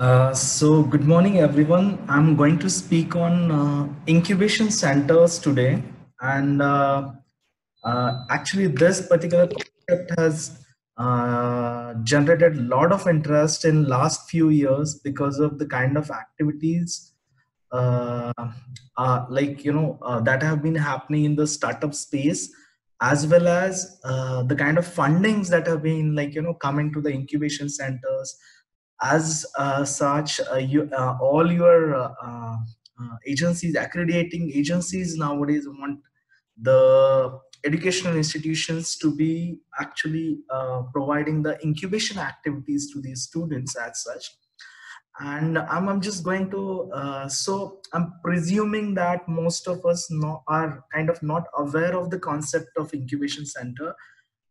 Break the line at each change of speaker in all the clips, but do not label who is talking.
So good morning, everyone. I'm going to speak on incubation centers today, and actually, this particular concept has generated a lot of interest in last few years because of the kind of activities, uh, that have been happening in the startup space, as well as the kind of fundings that have been coming to the incubation centers as such all your agencies, accrediting agencies nowadays want the educational institutions to be actually providing the incubation activities to these students as such. And I'm just going to so I'm presuming that most of us are kind of not aware of the concept of incubation center,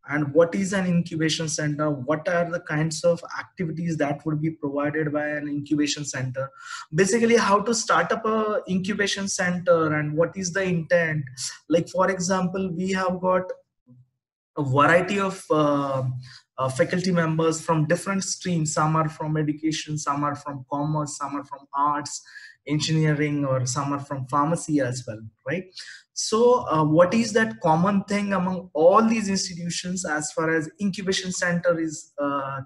and what is an incubation center, what are the kinds of activities that would be provided by an incubation center, basically how to start up a incubation center and what is the intent. Like for example, we have got a variety of faculty members from different streams. Some are from education, some are from commerce, some are from arts, engineering, or some are from pharmacy as well, right? So what is that common thing among all these institutions as far as incubation center is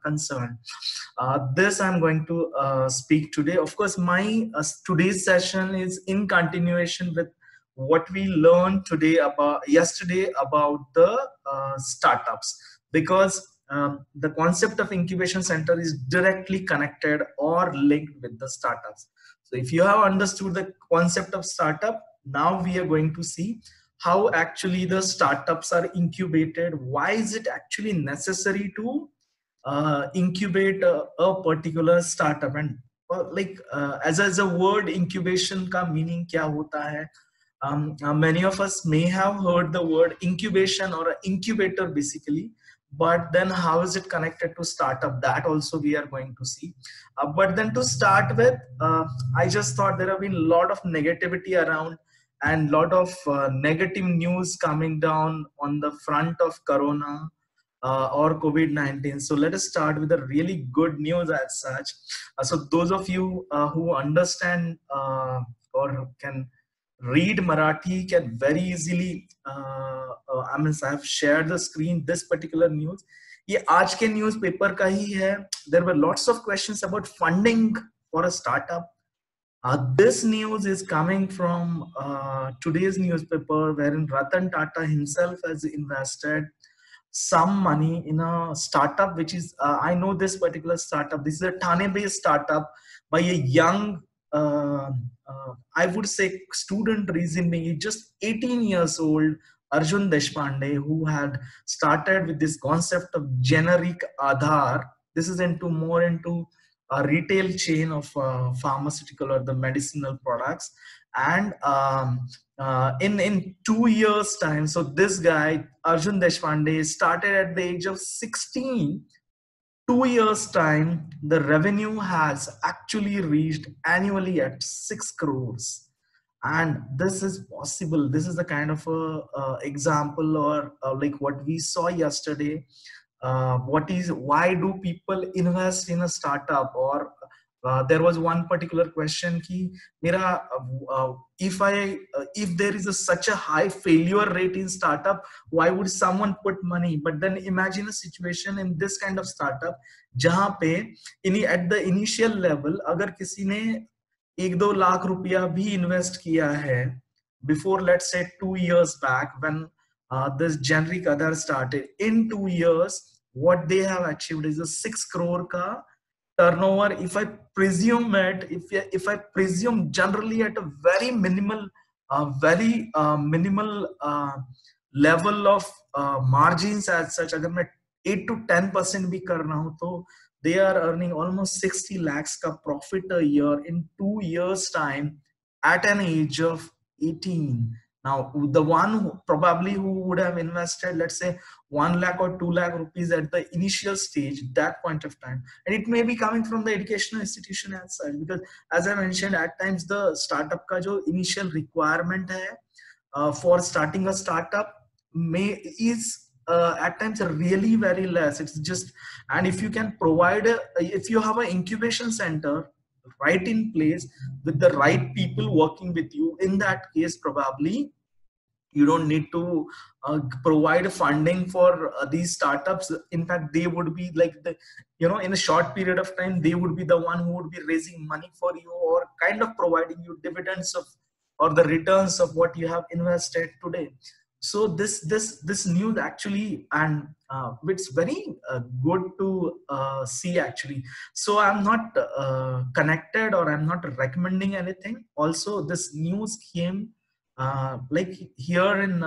concerned? This I'm going to speak today. Of course, my today's session is in continuation with what we learned today about yesterday about the startups, because the concept of incubation center is directly connected or linked with the startups. So if you have understood the concept of startup, now we are going to see how actually the startups are incubated. Why is it actually necessary to incubate a particular startup? And as a word, incubation का meaning क्या होता है? Many of us may have heard the word incubation or incubator basically, but then how is it connected to startup? That also we are going to see. But then to start with, I just thought there have been a lot of negativity around and lot of negative news coming down on the front of Corona or COVID-19. So let us start with the really good news as such. So those of you who understand or can read Marathi can very easily, I mean, I have shared the screen, this particular news. ये आज के newspaper का ही है. There were lots of questions about funding for a startup. This news is coming from today's newspaper, wherein Ratan Tata himself has invested some money in a startup, which is, I know this particular startup. This is a Thane-based startup by a young, I would say, student resume, just 18 years old, Arjun Deshpande, who had started with this concept of generic Aadhaar. This is more into a retail chain of pharmaceutical or the medicinal products. And in 2 years time, so this guy Arjun Deshpande started at the age of 16. 2 years time, the revenue has actually reached annually at 6 crores. And this is possible. This is the kind of example, or like what we saw yesterday. Why do people invest in a startup? Or there was one particular question ki mera if there is such a high failure rate in startup, why would someone put money? But then imagine a situation in this kind of startup जहां पे at the initial level अगर किसी ने 1-2 लाख रुपया भी invest किया है, before let's say 2 years back, when this generic Aadhaar started, in 2 years what they have achieved is a 6 crore ka turnover. If I presume it, if I presume generally at a very minimal minimal level of margins as such, अगर मैं 8 to 10% भी कर रहा हूं, तो they are earning almost 60 lakhs ka profit a year in 2 years time at an age of 18. Now the one who would have invested, let's say, 1 lakh or 2 lakh rupees at the initial stage, that point of time, and it may be coming from the educational institution as such, because as I mentioned, at times the startup ka jo initial requirement hai for starting a startup may is at times really very less. It's just, and if you can provide if you have an incubation center right in place with the right people working with you, in that case probably you don't need to provide funding for these startups. In fact, they would be like the, in a short period of time, they would be the one who would be raising money for you, or kind of providing you dividends of, or the returns of what you have invested today. So this news actually, and it's very good to see actually. So I'm not connected, or I'm not recommending anything. Also, this news came like here in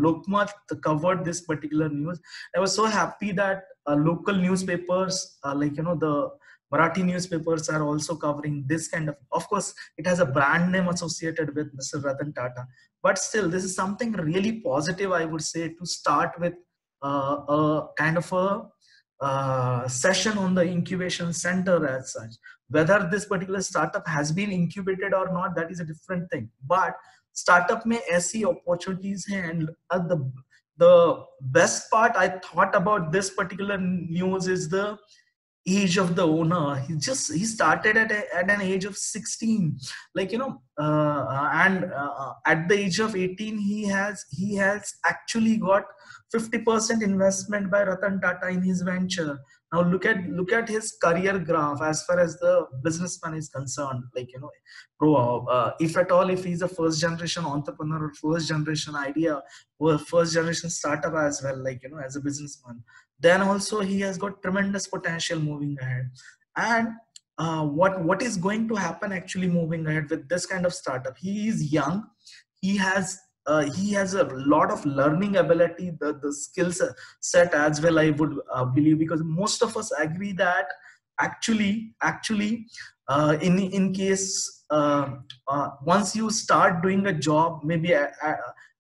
Lokmat covered this particular news. I was so happy that local newspapers, like the Marathi newspapers, are also covering this kind of. Of course, it has a brand name associated with Mr. Ratan Tata, but still, this is something really positive, I would say, to start with a kind of a session on the incubation center as such. Whether this particular startup has been incubated or not, that is a different thing. But startup में ऐसी opportunities हैं, and the best part I thought about this particular news is the age of the owner. He started at an age of 16, like and at the age of 18 he has actually got 50% investment by Ratan Tata in his venture. Now look at his career graph as far as the businessman is concerned. Like if at all, if he's a first generation entrepreneur or first generation idea or first generation startup as well, like as a businessman, then also he has got tremendous potential moving ahead. And what is going to happen actually moving ahead with this kind of startup? He is young, he has a lot of learning ability, the skills set as well, I would believe, because most of us agree that actually in case once you start doing a job, maybe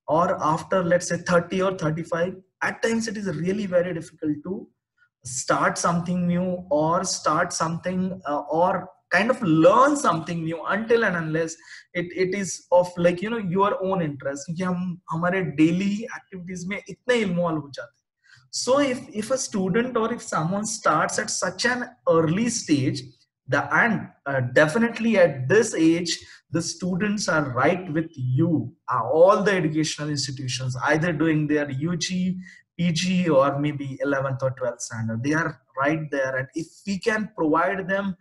or after, let's say, 30 or 35, at times it is really very difficult to start something new, or start something or kind of learn something new, until and unless it is of, like your own interest, कि हम हमारे daily activities में इतने involve हो जाते हैं. So if a student, or if someone starts at such an early stage, and definitely at this age, the students are right with you. All the educational institutions, either doing their UG, PG, or maybe 11th or 12th standard, they are right there. And if we can provide them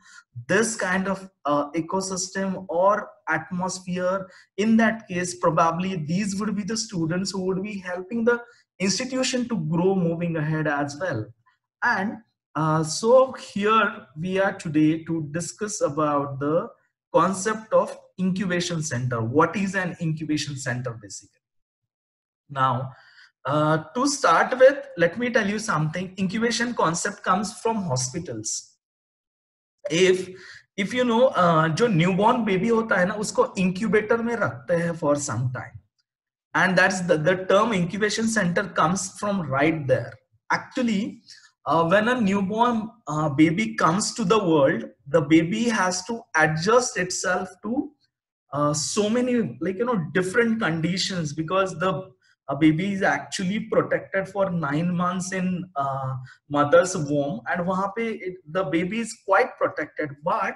this kind of ecosystem or atmosphere, in that case, probably these would be the students who would be helping the institution to grow moving ahead as well. And so here we are today to discuss about the concept of incubation center. What is an incubation center basically? Now, to start with, let me tell you something. Incubation concept comes from hospitals. If you know, जो newborn baby होता है ना, उसको incubator में रखते हैं for some time, and that's the term incubation center comes from right there. Actually, when a newborn baby comes to the world, the baby has to adjust itself to so many, like different conditions, because the baby is actually protected for 9 months in mother's womb, and wahan pe the baby is quite protected. But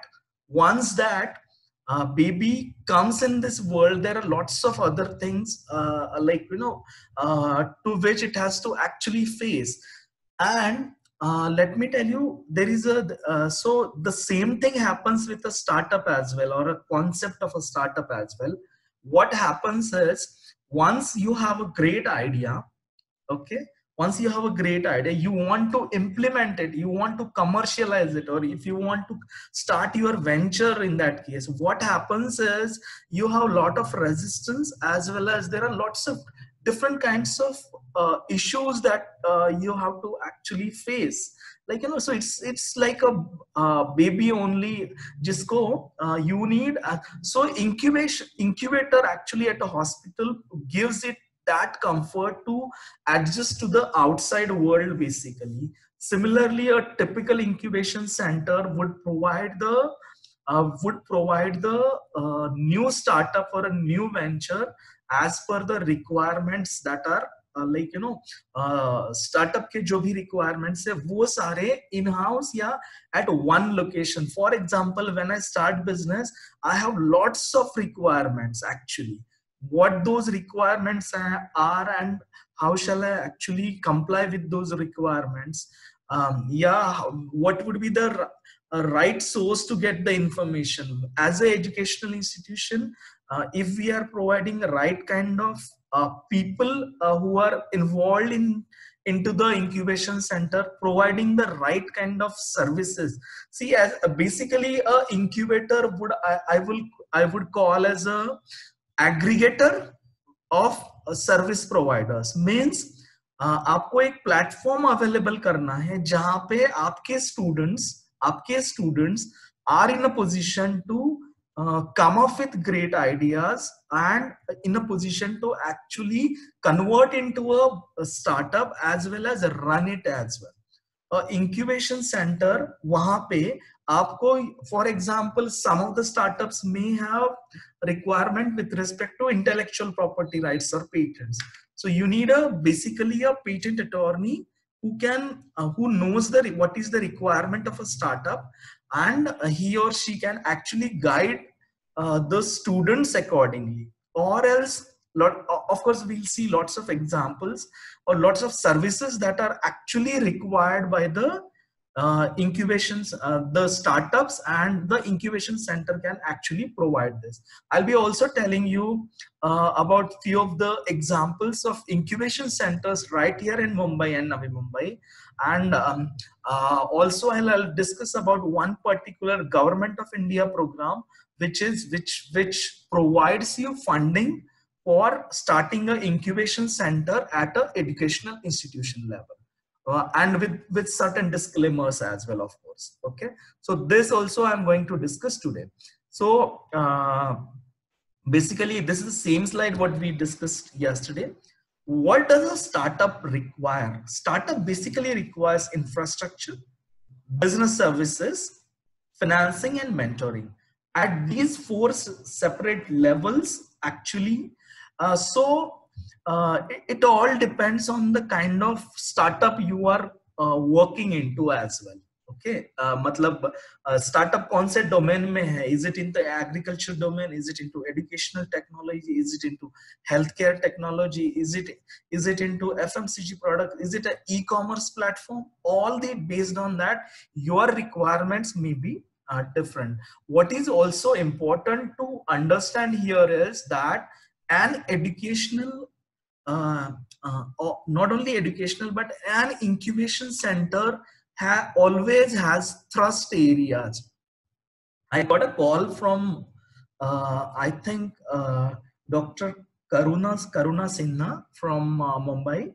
once that baby comes in this world, there are lots of other things to which it has to actually face. And let me tell you, there is a so the same thing happens with a startup as well, or a concept of a startup as well. What happens is, once you have a great idea, okay, once you have a great idea, you want to implement it, you want to commercialize it, or if you want to start your venture, in that case, what happens is you have a lot of resistance, as well as there are lots of different kinds of issues that you have to actually face. Like so it's like a baby only jisko you need. So incubator actually at a hospital gives it that comfort to adjust to the outside world basically. Similarly, a typical incubation center would provide the new startup or a new venture as per the requirements that are like startup के जो भी requirements है वो सारे in house या at one location. For example, when I start business, I have lots of requirements actually. What those requirements are and how shall I actually comply with those requirements? Yeah, what would be the right source to get the information? As an educational institution, if we are providing the right kind of people who are involved into the incubation center, providing the right kind of services. See, as basically a incubator would I would call as a aggregator of service providers. Means आपको एक platform available करना है जहां पे आपके students are in a position to come up with great ideas and in a position to actually convert into a startup as well as run it as well. Incubation center, वहां पे आपको, for example, some of the startups may have requirement with respect to intellectual property rights or patents. So you need basically a patent attorney who knows what is the requirement of a startup, and he or she can actually guide the students accordingly. Or else, of course, we'll see lots of examples or lots of services that are actually required by the incubations, the startups, and the incubation center can actually provide this. I'll be also telling you about few of the examples of incubation centers right here in Mumbai and Navi Mumbai. And also I'll discuss about one particular Government of India program which provides you funding for starting an incubation center at an educational institution level. And with certain disclaimers as well, of course. Okay, so this also I'm going to discuss today. So basically this is the same slide what we discussed yesterday. What does a startup require? Startup basically requires infrastructure, business services, financing, and mentoring at these four separate levels actually. It all depends on the kind of startup you are working into as well. Okay, मतलब startup कौन से domain में है? Is it in the agriculture domain? Is it into educational technology? Is it into healthcare technology? Is it into FMCG product? Is it an e-commerce platform? All the based on that, your requirements may be different. What is also important to understand here is that an educational not only educational, but an incubation center always has thrust areas. I got a call from I think Dr. Karuna Sinha from Mumbai.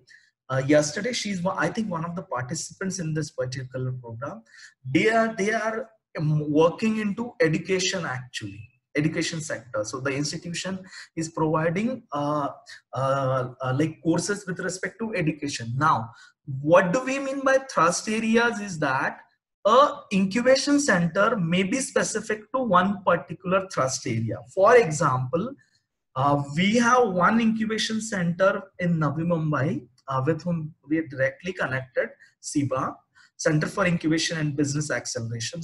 Yesterday, she's I think one of the participants in this particular program. They are working into education actually. Education sector. So the institution is providing like courses with respect to education. Now, what do we mean by thrust areas is that a incubation center may be specific to one particular thrust area. For example, we have one incubation center in Navi Mumbai with whom we are directly connected, SIBA, Center for Incubation and Business Acceleration.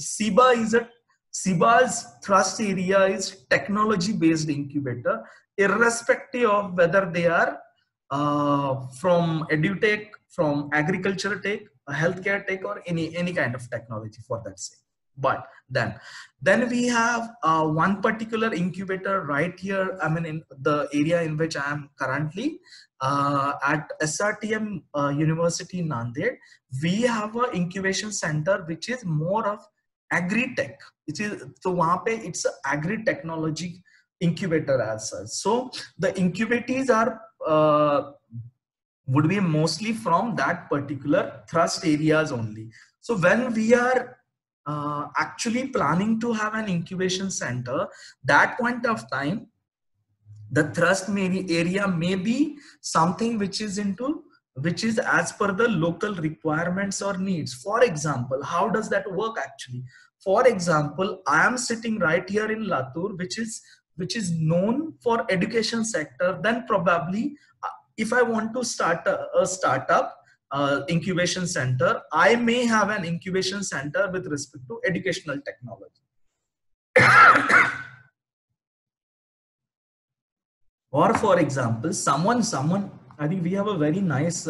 SIBA's thrust area is technology-based incubator, irrespective of whether they are from edutech, from agriculture tech, healthcare tech, or any kind of technology for that sake. But then we have one particular incubator right here. I mean, in the area in which I am currently at SRTM University Nanded, we have an incubation center which is more of agri-tech. So वहाँ पे it's an agri-technology incubator as such. So the incubatees are would be mostly from that particular thrust areas only. So when we are actually planning to have an incubation center, that point of time, the thrust area may be something which is as per the local requirements or needs. For example, how does that work actually? For example, I am sitting right here in Latur, which is known for education sector. Then probably if I want to start a startup incubation center, I may have an incubation center with respect to educational technology. Or for example, someone, I think we have a very nice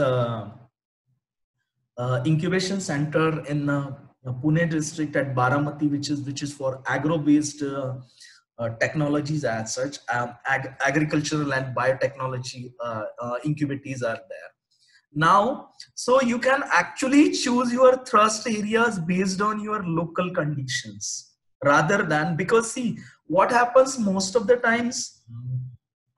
incubation center in Pune district at Baramati, which is for agro-based technologies as such. Agricultural and biotechnology incubators are there. Now, so you can actually choose your thrust areas based on your local conditions rather than, because see what happens most of the times,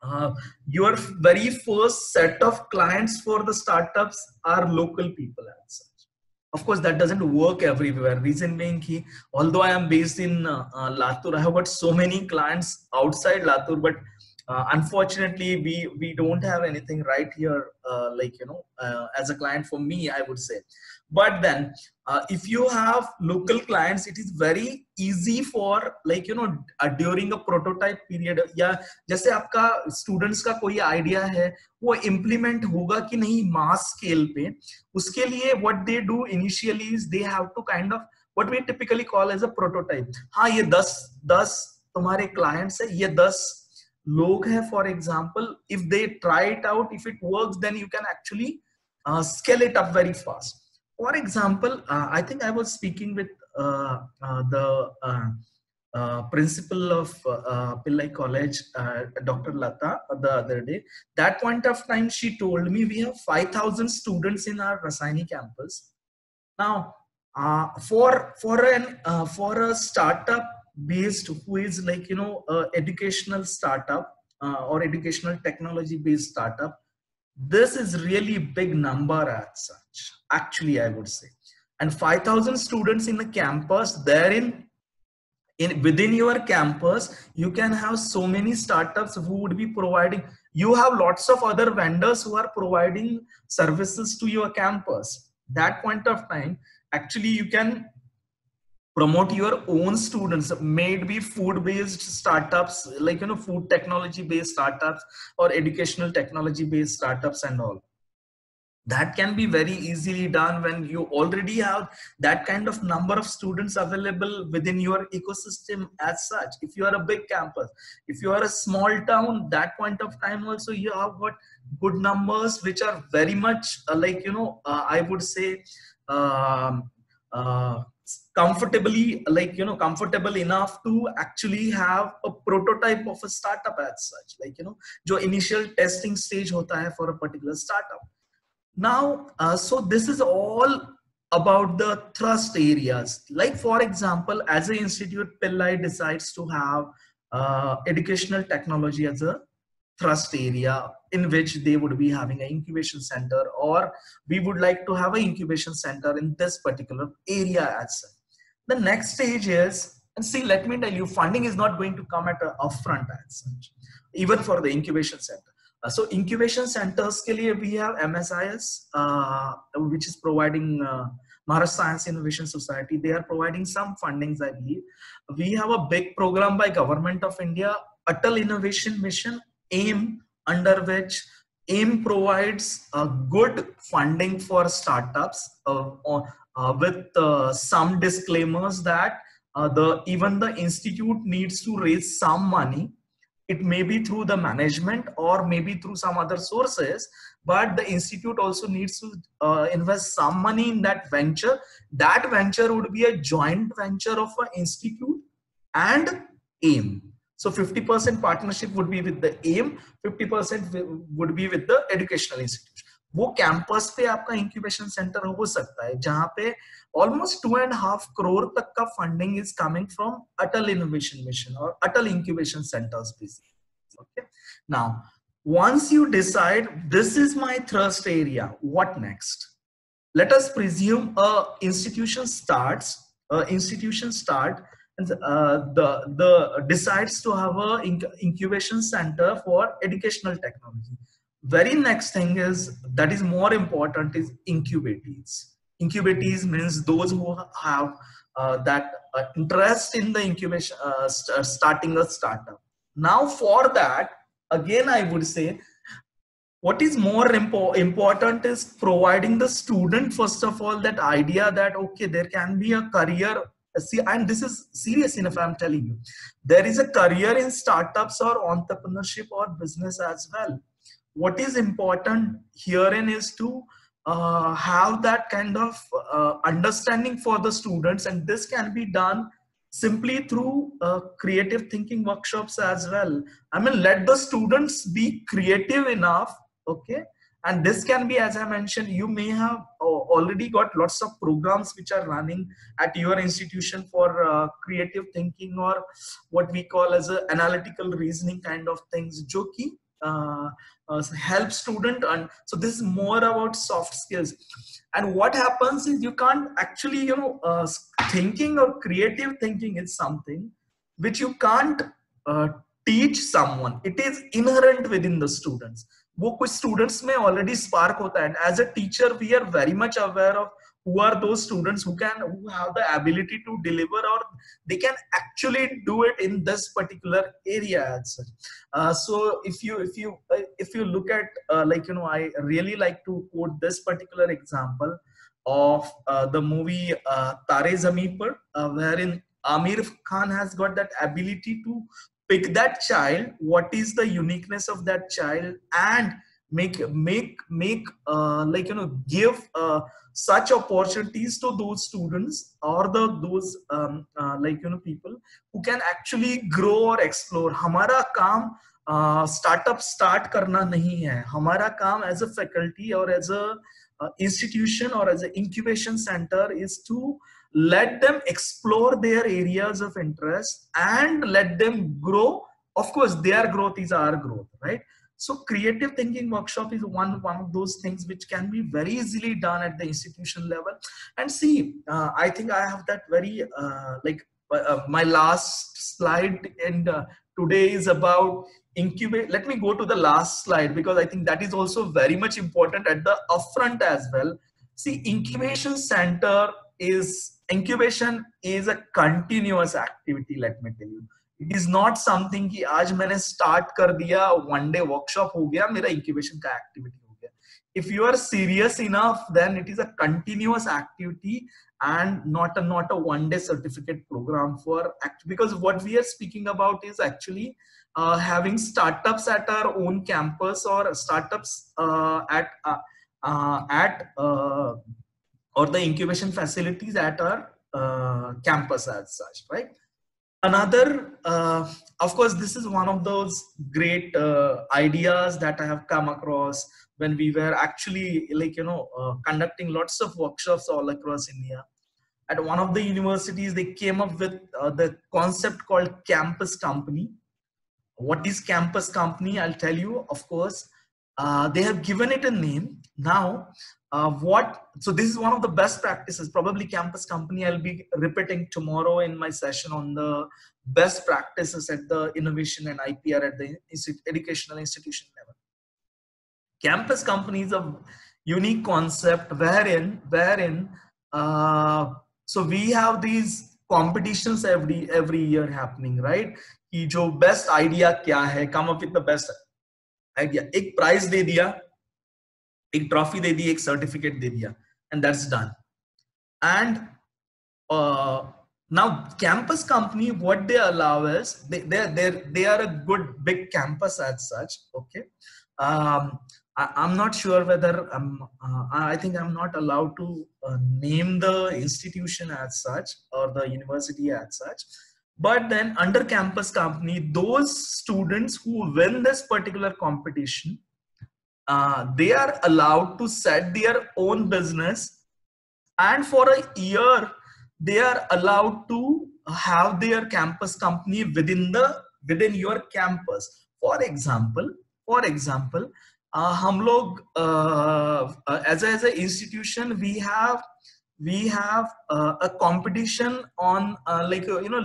uh, your very first set of clients for the startups are local people as such. Of course, that doesn't work everywhere. Reason being, although I am based in Latur, I have got so many clients outside Latur, but unfortunately, we don't have anything right here, like as a client for me, I would say. But then, if you have local clients, it is very easy for like during a prototype period, या जैसे आपका students का कोई idea है वो implement होगा कि नहीं मास स्केल पे, उसके लिए what they do initially is they have to kind of what we typically call as a prototype. हाँ, ये 10 तुम्हारे क्लाइंट्स है, ये 10 लोग हैं for example. If they try it out, if it works, then you can actually scale it up very fast. For example, I think I was speaking with the principal of Pillai College, Dr. Lata, the other day. That point of time, she told me we have 5,000 students in our Rasaini campus. Now, for a startup based who is like educational startup or educational technology based startup, this is really big number as such, actually I would say. And 5,000 students in the campus, therein within your campus you can have so many startups who would be providing, you have lots of other vendors who are providing services to your campus. That point of time, actually you can promote your own students, maybe food based startups, like food technology based startups or educational technology based startups and all. That can be very easily done when you already have that kind of number of students available within your ecosystem as such. If you are a big campus, if you are a small town, that point of time also you have got good numbers which are very much I would say comfortably, comfortable enough to actually have a prototype of a startup as such, jo initial testing stage hota hai for a particular startup. Now, so this is all about the thrust areas. Like for example, as an institute, Pillai decides to have educational technology as a thrust area in which they would be having an incubation center, or we would like to have an incubation center in this particular area as such. The next stage is, and see, let me tell you, funding is not going to come at a upfront as such, even for the incubation center. So incubation centers ke liye we have MSIS, which is providing Maharashtra Science Innovation Society. They are providing some fundings, I believe. We have a big program by Government of India, Atal Innovation Mission, AIM, under which AIM provides good funding for startups with some disclaimers that even the institute needs to raise some money. It may be through the management or maybe through some other sources, but the institute also needs to invest some money in that venture. That venture would be a joint venture of an institute and AIM. So 50% partnership would be with the AIM, 50% would be with the educational institution. वो campus पे आपका incubation centre हो सकता है जहां पे almost 2.5 crore तक का funding is coming from Atal Innovation Mission or Atal Incubation Centers basically. Okay. Now, once you decide this is my thrust area, what next? Let us presume a institution starts, and the decides to have a incubation center for educational technology. Very next thing is, that is more important, is incubatees. Incubatees means those who have that interest in the incubation, starting a startup. Now for that, again I would say, what is more important is providing the student first of all that idea that okay, there can be a career. See, and this is serious enough, I'm telling you, there is a career in startups or entrepreneurship or business as well. What is important herein is to have that kind of understanding for the students, and this can be done simply through creative thinking workshops as well. I mean, let the students be creative enough, okay? And this can be, as I mentioned, you may have already got lots of programs which are running at your institution for creative thinking, or what we call as a analytical reasoning kind of things, jo ki help student. And so this is more about soft skills. And what happens is you can't actually, thinking or creative thinking is something which you can't uh, teach someone. It is inherent within the students. वो कुछ students में already spark होता है. And as a teacher, we are very much aware of who are those students who have the ability to deliver, or they can actually do it in this particular area as such. So if you look at I really like to quote this particular example of the movie Tare Zameen Par, wherein Amir Khan has got that ability to pick that child, what is the uniqueness of that child, and give such opportunities to those students, or those people who can actually grow or explore. हमारा काम startup start करना नहीं है. हमारा काम as a faculty or as a institution or as an incubation center is to let them explore their areas of interest and let them grow. Of course, their growth is our growth, right? So creative thinking workshop is one of those things which can be very easily done at the institution level. And see, I think I have that very my last slide, and today is about incubate. Let me go to the last slide, because I think that is also very much important at the upfront as well. See, incubation is a continuous activity. Let me tell you, it is not something कि आज मैंने start कर दिया, one day workshop हो गया, मेरा incubation का activity हो गया. If you are serious enough, then it is a continuous activity and not a one day certificate program for because what we are speaking about is actually having startups at our own campus, or startups at or the incubation facilities at our campus as such, right? Another, of course, this is one of those great ideas that I have come across when we were actually conducting lots of workshops all across India. At one of the universities, they came up with the concept called campus company. What is campus company? I'll tell you, of course. They have given it a name. Now, so this is one of the best practices, probably campus company. I'll be repeating tomorrow in my session on the best practices at the innovation and IPR at the educational institution level. Campus company is a unique concept wherein so we have these competitions every year happening, right? कि जो best idea क्या है, come up with the best idea. एक prize दे दिया, एक trophy दे दी, एक certificate दे दिया, and that's done. And now campus company, what they allow is they are a good big campus as such. Okay, I'm not sure whether I think I'm not allowed to name the institution as such or the university as such. But then under campus company, those students who win this particular competition, they are allowed to set their own business, and for a year they are allowed to have their campus company within your campus. For example, हम लोग as an institution we have a competition on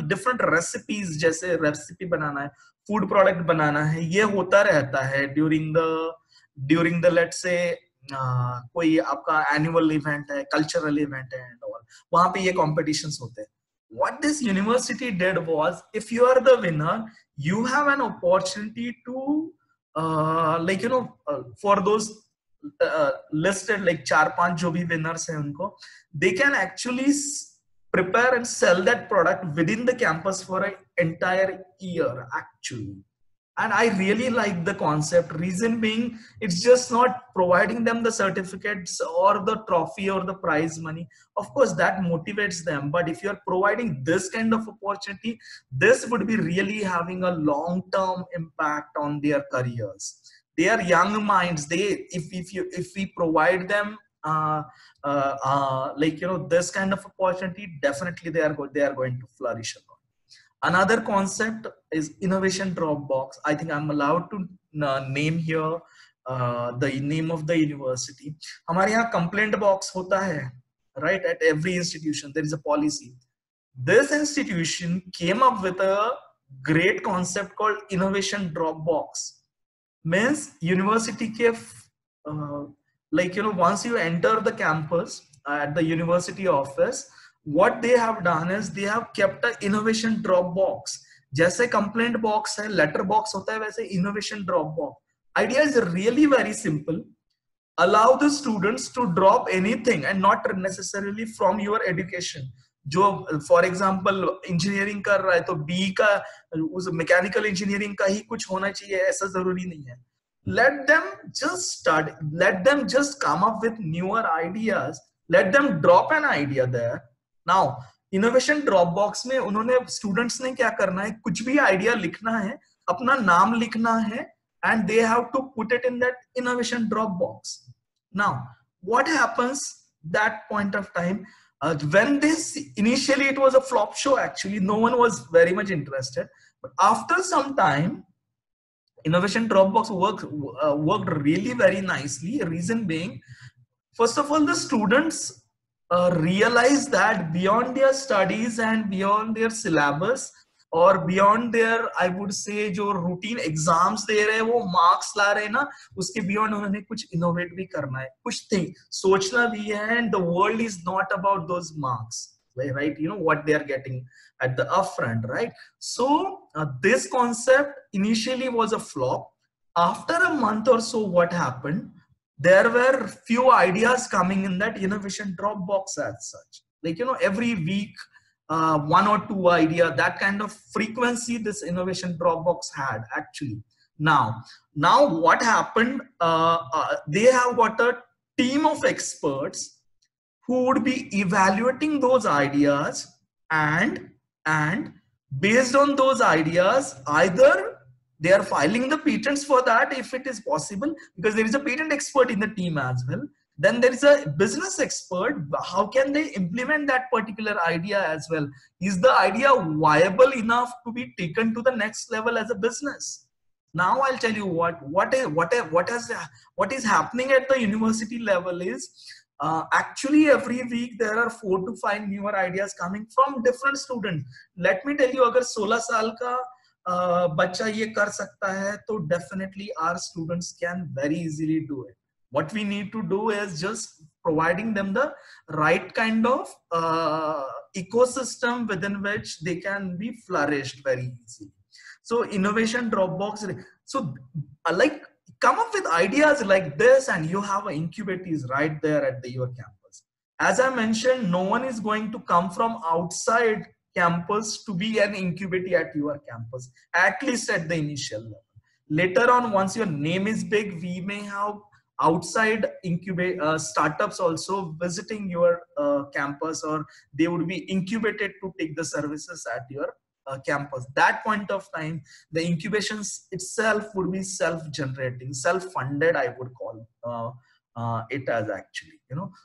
different recipes. जैसे recipe बनाना है, food product बनाना है, ये होता रहता है during the let's say कोई आपका annual event है, cultural event है and all, वहाँ पे ये competitions होते हैं. What this university did was, if you are the winner, you have an opportunity to like for those listed like 4-5 जो भी winners हैं उनको, they can actually prepare and sell that product within the campus for an entire year actually. And I really like the concept. Reason being, it's just not providing them the certificates or the trophy or the prize money. Of course, that motivates them. But if you're providing this kind of opportunity, this would be really having a long-term impact on their careers. They are young minds. If we provide them this kind of opportunity, definitely they are going to flourish a lot. Another concept is innovation Dropbox. I think I'm allowed to name here the name of the university. हमारे यहाँ complaint box होता है, right? At every institution there is a policy. This institution came up with a great concept called innovation Dropbox. Means university के once you enter the campus at the university office, what they have done is they have kept an innovation drop box. जैसे complaint box है, letter box होता है, वैसे innovation drop box. Idea is really very simple. Allow the students to drop anything and not necessarily from your education. जो for example engineering कर रहा है तो B का उस mechanical engineering का ही कुछ होना चाहिए, ऐसा जरूरी नहीं है. Let them just start. Let them just come up with newer ideas. Let them drop an idea there. Now, innovation Dropbox में उन्होंने students ने क्या करना है, कुछ भी idea लिखना है, अपना नाम लिखना है, and they have to put it in that innovation Dropbox. Now, what happens that point of time? When this initially it was a flop show. Actually, no one was very much interested. But after some time, innovation Dropbox worked really very nicely. Reason being, first of all, the students realize that beyond their studies and beyond their syllabus or beyond their, I would say, जो routine exams दे रहे हैं, वो marks ला रहे हैं ना, उसके beyond उन्होंने कुछ innovate भी करना है, कुछ think, सोचना भी है, and the world is not about those marks, right? You know what they are getting at the upfront, right? So this concept initially was a flop. After a month or so, what happened? There were few ideas coming in that innovation Dropbox as such. Like, every week, 1 or 2 idea, that kind of frequency this innovation Dropbox had actually. Now what happened? They have got a team of experts who would be evaluating those ideas and based on those ideas, either they are filing the patents for that if it is possible, because there is a patent expert in the team as well. Then there is a business expert. How can they implement that particular idea as well? Is the idea viable enough to be taken to the next level as a business? Now I'll tell you what is happening at the university level is actually every week there are 4 to 5 newer ideas coming from different students. Let me tell you, अगर 16 साल का बच्चा ये कर सकता है तो definitely our students can very easily do it. What we need to do is just providing them the right kind of ecosystem within which they can be flourished very easily. So innovation Dropbox, so like come up with ideas like this and you have incubators right there at your campus. As I mentioned, no one is going to come from outside campus to be an incubator at your campus, at least at the initial level. Later on, once your name is big, we may have outside startups also visiting your campus, or they would be incubated to take the services at your campus. That point of time, the incubations itself would be self-generating, self-funded, I would call it as actually,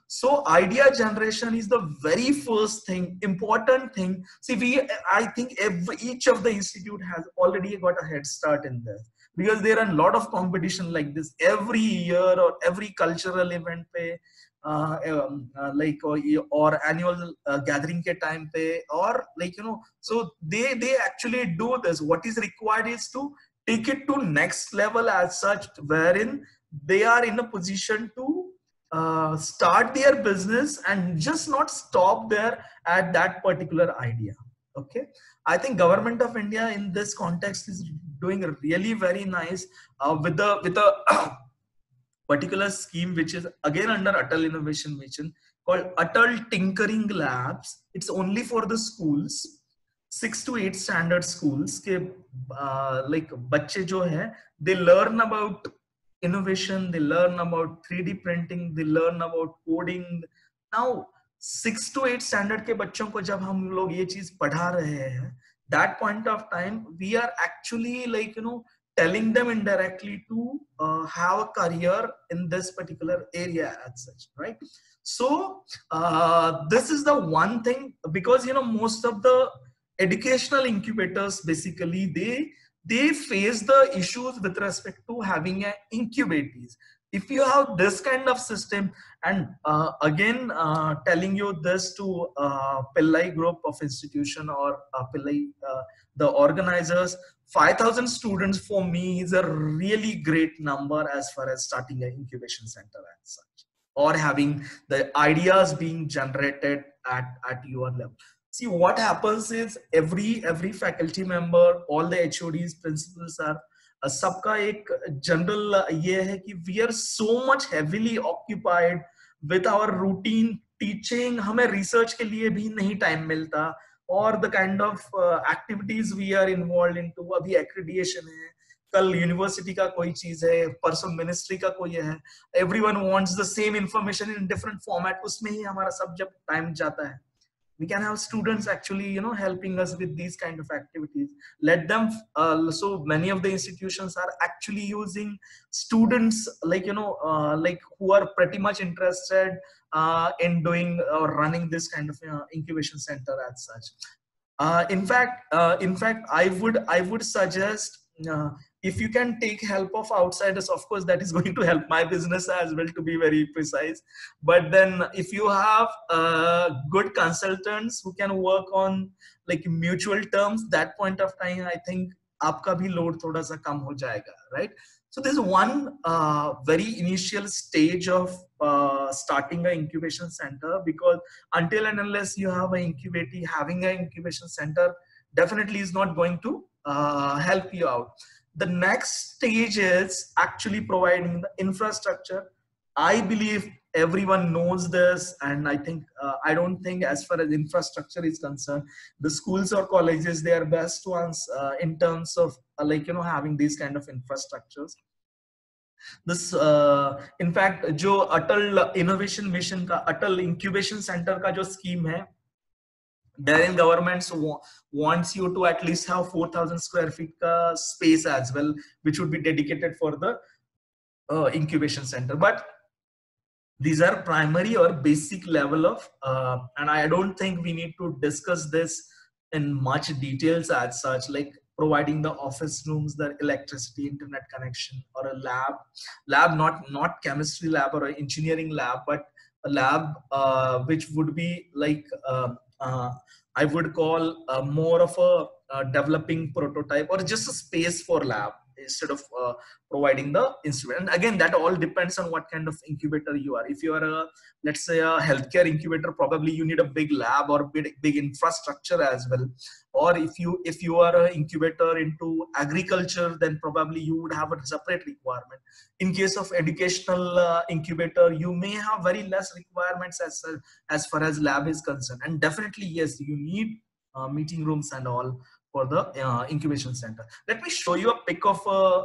So idea generation is the very first thing, important thing. See, I think each of the institute has already got a head start in this, because there are a lot of competition like this every year or every cultural event pe, or annual gathering ke time pe, or so they actually do this. What is required is to take it to next level as such, wherein they are in a position to start their business and just not stop there at that particular idea. Okay, I think Government of India in this context is doing really very nice with a particular scheme which is again under Atal Innovation Mission called Atal Tinkering Labs. It's only for the schools, 6 to 8 standard schools के like बच्चे जो हैं, they learn about innovation, they learn about 3D printing, they learn about coding. Now 6 to 8 standard के बच्चों को जब हम लोग ये चीज पढ़ा रहे हैं, that point of time we are actually like telling them indirectly to have a career in this particular area as such, right? So this is the one thing, because most of the educational incubators basically they face the issues with respect to having an incubatees. If you have this kind of system, and again telling you this to Pillai group of institution or Pillai the organizers, 5,000 students for me is a really great number as far as starting an incubation center as such, or having the ideas being generated at your level. See, what happens is every faculty member, all the HODs, principals are सबका एक general ये है कि we are so much heavily occupied with our routine teaching, हमें research के लिए भी नहीं time मिलता, और the kind of activities we are involved into, अभी accreditation है, कल यूनिवर्सिटी का कोई चीज है, परसों मिनिस्ट्री का कोई है, everyone wants the same information in different format, उसमें ही हमारा सब जब टाइम जाता है. We can have students actually helping us with these kind of activities. Let them so many of the institutions are actually using students like like who are pretty much interested in doing or running this kind of incubation center as such. In fact I would suggest if you can take help of outsiders, of course that is going to help my business as well, to be very precise. But then if you have good consultants who can work on like mutual terms, that point of time I think आपका भी load थोड़ा सा कम हो जाएगा, right? So there's one very initial stage of starting an incubation center, because until and unless you have an incubator, having an incubation center definitely is not going to help you out. The next stage is actually providing the infrastructure. I believe everyone knows this, and I think I don't think as far as infrastructure is concerned, the schools or colleges, they are best ones in terms of like having these kind of infrastructures. This in fact जो Atal Innovation Mission का Atal Incubation Center का जो scheme है, therein governments wants you to at least have 4,000 square feet ka space as well, which would be dedicated for the incubation center. But these are primary or basic level of and I don't think we need to discuss this in much details as such, like providing the office rooms, the electricity, internet connection, or a lab not chemistry lab or an engineering lab, but a lab which would be like I would call more of a developing prototype, or just a space for lab instead of providing the instrument. And again, that all depends on what kind of incubator you are. If you are a, let's say, a healthcare incubator, probably you need a big lab or big infrastructure as well. Or if you are an incubator into agriculture, then probably you would have a separate requirement. In case of educational incubator, you may have very less requirements as far as lab is concerned. And definitely, yes, you need meeting rooms and all for the incubation center. Let me show you a pic of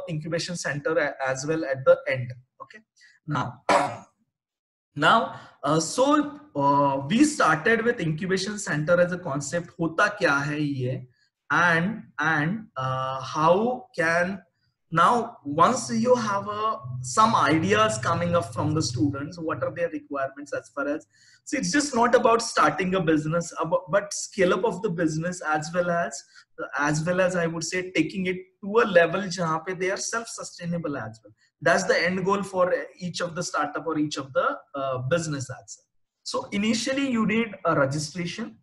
incubation center as well at the end. Okay. So we started with incubation center as a concept. Hota kya hai ye, and how can, now once you have some ideas coming up from the students, what are their requirements as far as, so it's just not about starting a business, but scale up of the business as well as I would say taking it to a level jahan pe they are self-sustainable as well. That's the end goal for each of the startup or each of the business as well. So initially you need a registration.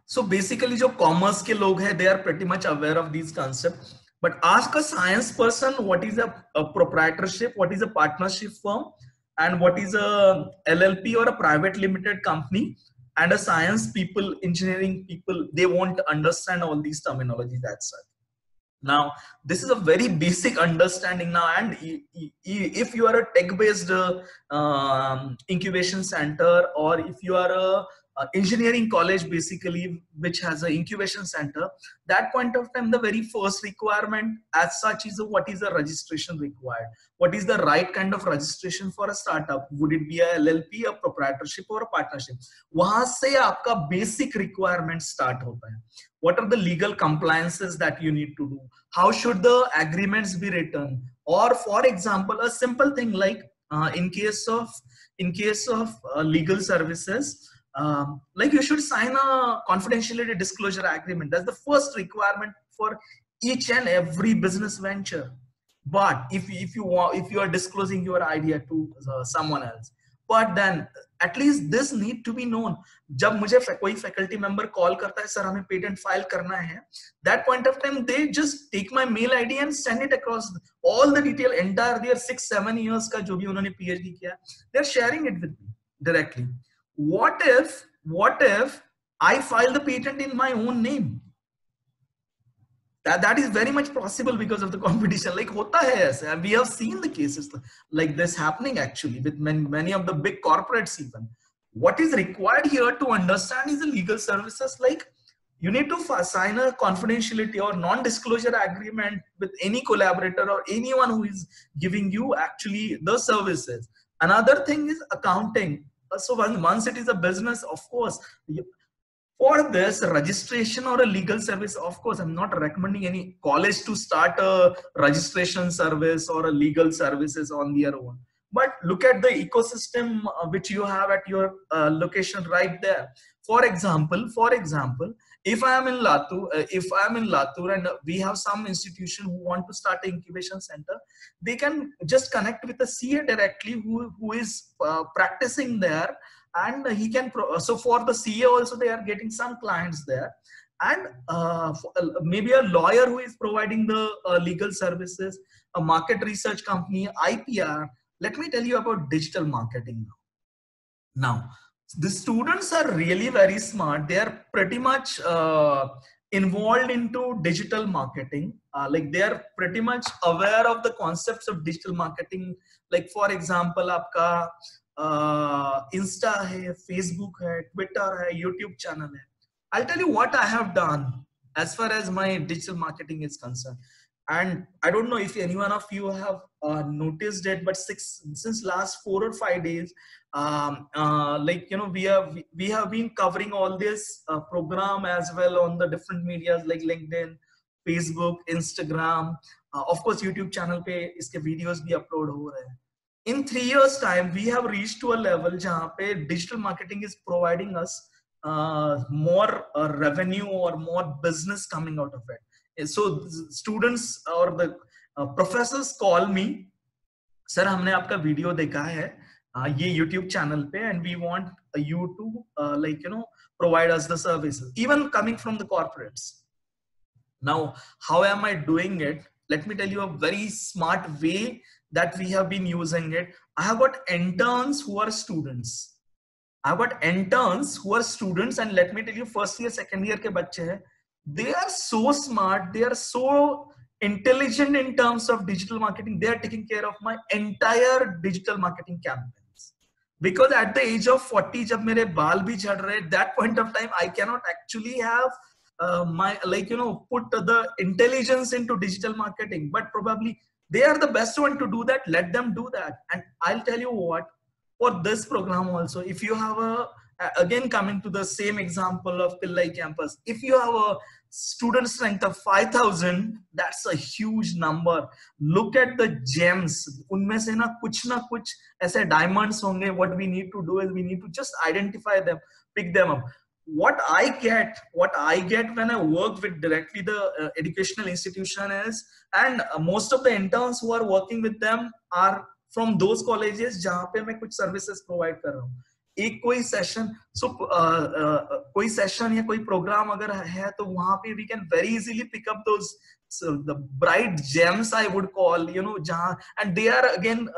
So basically जो commerce के लोग हैं, they are pretty much aware of these concepts. But ask a science person what is a proprietorship, what is a partnership firm, and what is a LLP or a private limited company, and a science people, engineering people, they won't understand all these terminologies as such. Now, this is a very basic understanding now, and if you are a tech-based incubation center, or if you are a engineering college basically which has an incubation center, that point of time the very first requirement as such is what is the registration required, what is the right kind of registration for a startup, would it be a LLP, a proprietorship or a partnership. वहां से आपका basic requirement start होता है. What are the legal compliances that you need to do, how should the agreements be written, or for example a simple thing like in case of legal services, like you should sign a confidentiality disclosure agreement. That's the first requirement for each and every business venture. But if you are disclosing your idea to someone else, but then at least this need to be known. जब मुझे कोई faculty member call करता है, sir हमें patent file करना है, that point of time they just take my mail ID and send it across all the detail, entire their 6-7 years का जो भी उन्होंने PhD किया, they're sharing it with me directly. What if I file the patent in my own name? That is very much possible because of the competition. Like hota hai aise, and we have seen the cases like this happening actually with many of the big corporates even. What is required here to understand is the legal services. Like you need to sign a confidentiality or non-disclosure agreement with any collaborator or anyone who is giving you actually the services. Another thing is accounting. So once it is a business, of course, for this registration or a legal service, of course, I'm not recommending any college to start a registration service or a legal services on their own. But look at the ecosystem which you have at your location right there. For example, if I am in Latur, and we have some institution who want to start an incubation center, they can just connect with the CA directly who is practicing there. And he can, so for the CA also they are getting some clients there, and maybe a lawyer who is providing the legal services, a market research company, IPR. Let me tell you about digital marketing now. Now, the students are really very smart. They are pretty much involved into digital marketing. Like they are pretty much aware of the concepts of digital marketing. Like for example, आपका Insta है, Facebook है, Twitter है, YouTube channel है. I'll tell you what I have done as far as my digital marketing is concerned. And I don't know if any one of you have noticed it, but since last 4 or 5 days, like we have been covering all this program as well on the different medias like LinkedIn, Facebook, Instagram, of course YouTube channel पे इसके videos भी upload हो रहे हैं. In 3 years time, we have reached to a level जहाँ पे digital marketing is providing us more revenue or more business coming out of it. So students or the professors call me, sir हमने आपका video देखा है ये YouTube channel पे, and we want you to provide us the services, even coming from the corporates. Now, how am I doing it? Let me tell you a very smart way that we have been using it. I have got interns who are students. And let me tell you, first year, second year ke bacche hai, they are so smart, they are so intelligent in terms of digital marketing. They are taking care of my entire digital marketing campaigns. Because at the age of 40, jab mere baal bhi jhad rahe, that point of time, I cannot actually have put the intelligence into digital marketing, but probably they are the best one to do that. Let them do that. And I'll tell you what, for this program also, if you have again coming to the same example of Pillai campus, if you have a student strength of 5,000, that's a huge number. Look at the gems. Unme se na kuch aise diamonds honge. What we need to do is we need to just identify them, pick them up. What I get when I work with directly the educational institution is, and most of the interns who are working with them are from those colleges जहाँ पे मैं कुछ services provide कर रहा हूँ. एक कोई session कोई सेशन या कोई प्रोग्राम अगर है तो वहां पे we can very easily pick up those the bright gems I would call, jahan, and they are again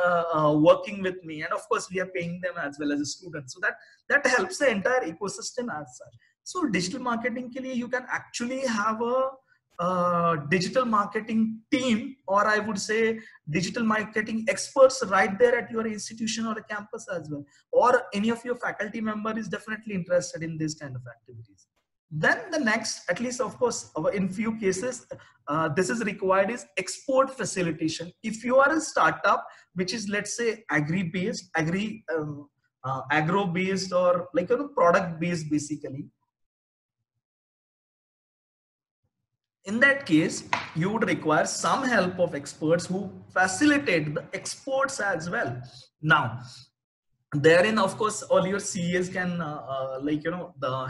working with me, and of course we are paying them as well as a student, so that helps the entire ecosystem as such. So digital marketing ke liye you can actually have a digital marketing team, or I would say digital marketing experts right there at your institution or a campus as well, or any of your faculty member is definitely interested in this kind of activities. Then the next, at least of course in few cases this is required, is export facilitation. If you are a startup which is, let's say, agro based, or like product based basically, in that case you would require some help of experts who facilitate the exports as well. Now therein of course all your CAs can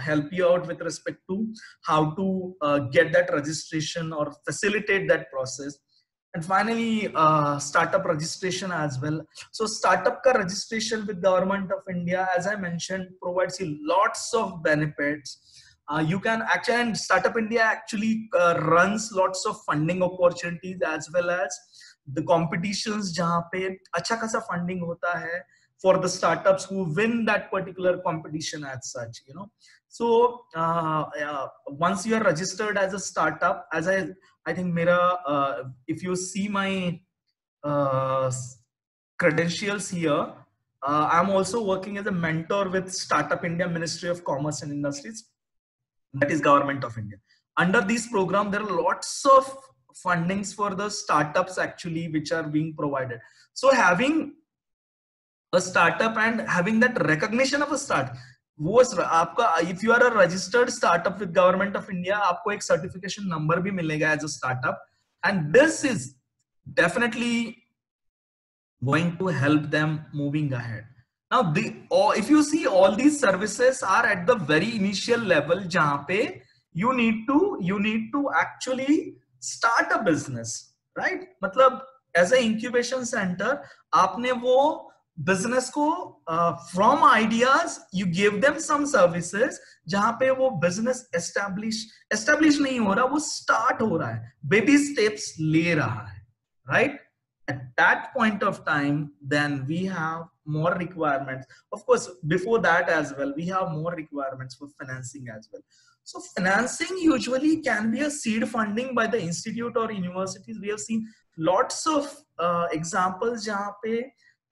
help you out with respect to how to get that registration or facilitate that process. And finally startup registration as well. So startup ka registration with Government of India, as I mentioned, provides you lots of benefits. You can actually, and Startup India actually runs lots of funding opportunities as well as the competitions jahan pe acha khasa funding hota hai for the startups who win that particular competition as such, So once you are registered as a startup, as I think mera if you see my credentials here, I'm also working as a mentor with Startup India, Ministry of Commerce and Industries, that is Government of India. Under this program there are lots of fundings for the startups actually which are being provided. So having a startup and having that recognition of a start, वो आपका, if you are a registered startup with Government of India, आपको एक certification number भी मिलेगा as a startup, and this is definitely going to help them moving ahead. Now if you see, all these services are at the very initial level जहाँ पे you need to actually start a business, right? मतलब as a incubation center आपने वो business को from ideas you give them some services, जहां पे वो business establish नहीं हो रहा, वो स्टार्ट हो रहा है, बेबी स्टेप्स ले रहा है, right? At that point of time, then we have more requirements. Of course, before that as well, we have more requirements for financing as well. So financing usually can be a seed funding by the institute or universities. We have seen lots of examples jahan pe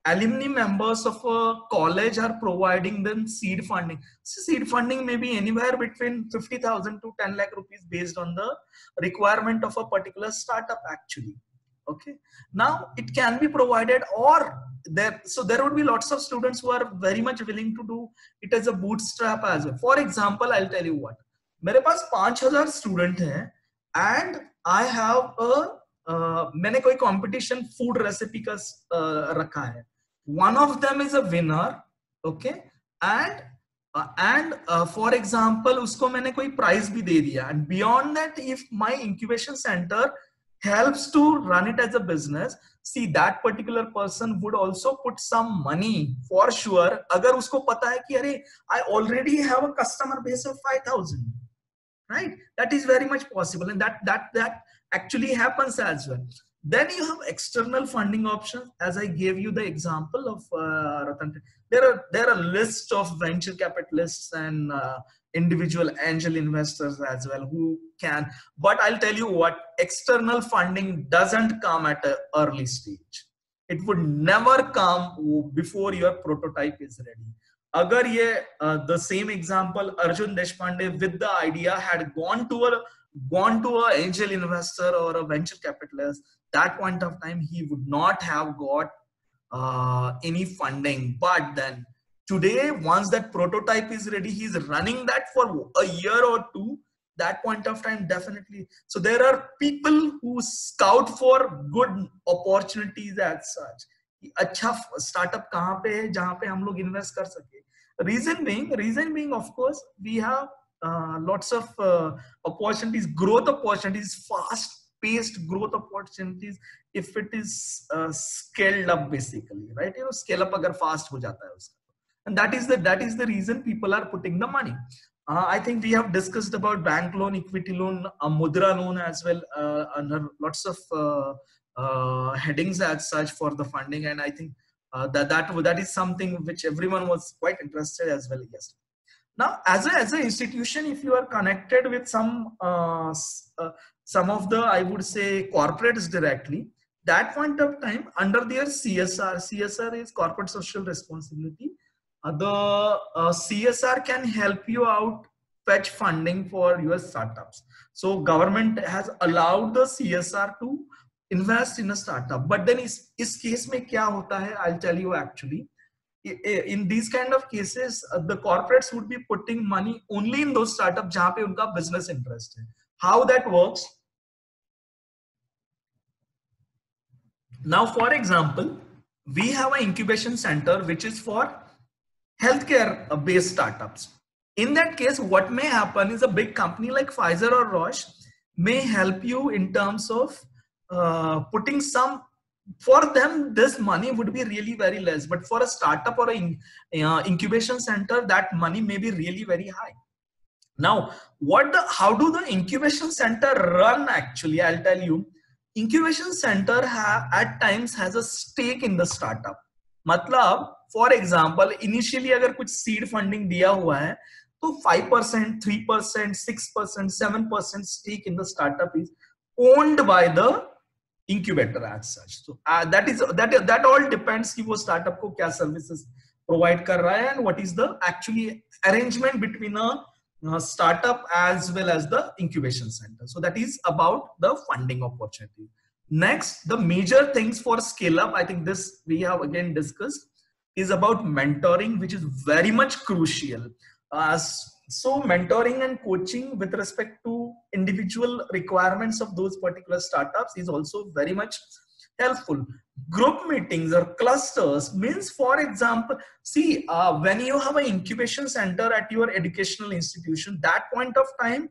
alumni members of a college are providing them seed funding. So seed funding may be anywhere between 50,000 to 10 lakh rupees based on the requirement of a particular startup actually. Okay, now it can be provided, or there would be lots of students who are very much willing to do it as a bootstrap as well. For example, I'll tell you what, मेरे पास 5,000 student हैं and I have मैंने कोई competition food recipe का रखा है, one of them is a winner, okay, and for example उसको मैंने कोई प्राइज भी दे दिया, and beyond that if my incubation center helps to run it as a business, see that particular person would also put some money for sure, अगर उसको पता है कि अरे I already have a customer base of 5,000, right? That is very much possible, and that actually happens as well. Then you have external funding options, as I gave you the example of Ratan. There are lists of venture capitalists and individual angel investors as well who can, but I'll tell you what, external funding doesn't come at an early stage. It would never come before your prototype is ready. Agar ye the same example, Arjun Deshpande with the idea had gone to a angel investor or a venture capitalist, that point of time he would not have got any funding. But then today, once that prototype is ready, he's running that for a year or two, that point of time definitely. So there are people who scout for good opportunities as such. अच्छा startup कहाँ पे है जहाँ पे हम लोग invest कर सके. Reason being of course we have lots of opportunities, growth opportunities, fast paced growth opportunities if it is scaled up basically, right? Scale up अगर fast हो जाता है उसका. and that is the reason people are putting the money. I think we have discussed about bank loan, equity loan, mudra loan as well, under lots of headings as such for the funding, and I think that is something which everyone was quite interested as well. Yes. Now, as an institution, if you are connected with some of the, I would say, corporates directly, that point of time under their CSR is corporate social responsibility. The CSR can help you out fetch funding for your startups. So government has allowed the CSR to invest in a startup. But then is case में क्या होता है? I'll tell you actually. In these kind of cases, the corporates would be putting money only in those startups जहाँ पे उनका business interest है. How that works? Now, for example, we have an incubation center which is for healthcare based startups. In that case, what may happen is a big company like Pfizer or Roche may help you in terms of putting some. For them, this money would be really very less, but for a startup or an incubation center, that money may be really very high. Now, how do the incubation center run actually? I'll tell you. Incubation center at times has a stake in the startup. मतलब, for example, initially अगर कुछ seed funding दिया हुआ है, तो 5%, 3%, 6%, 7% stake in the startup is owned by the incubator as such. So that all depends कि वो startup को क्या services provide कर रहा है and what is the actually arrangement between a startup as well as the incubation center. So that is about the funding opportunity. Next, the major things for scale up, I think this we have again discussed, is about mentoring, which is very much crucial. So mentoring and coaching with respect to individual requirements of those particular startups is also very much helpful. Group meetings or clusters means, for example, see, when you have an incubation center at your educational institution, that point of time,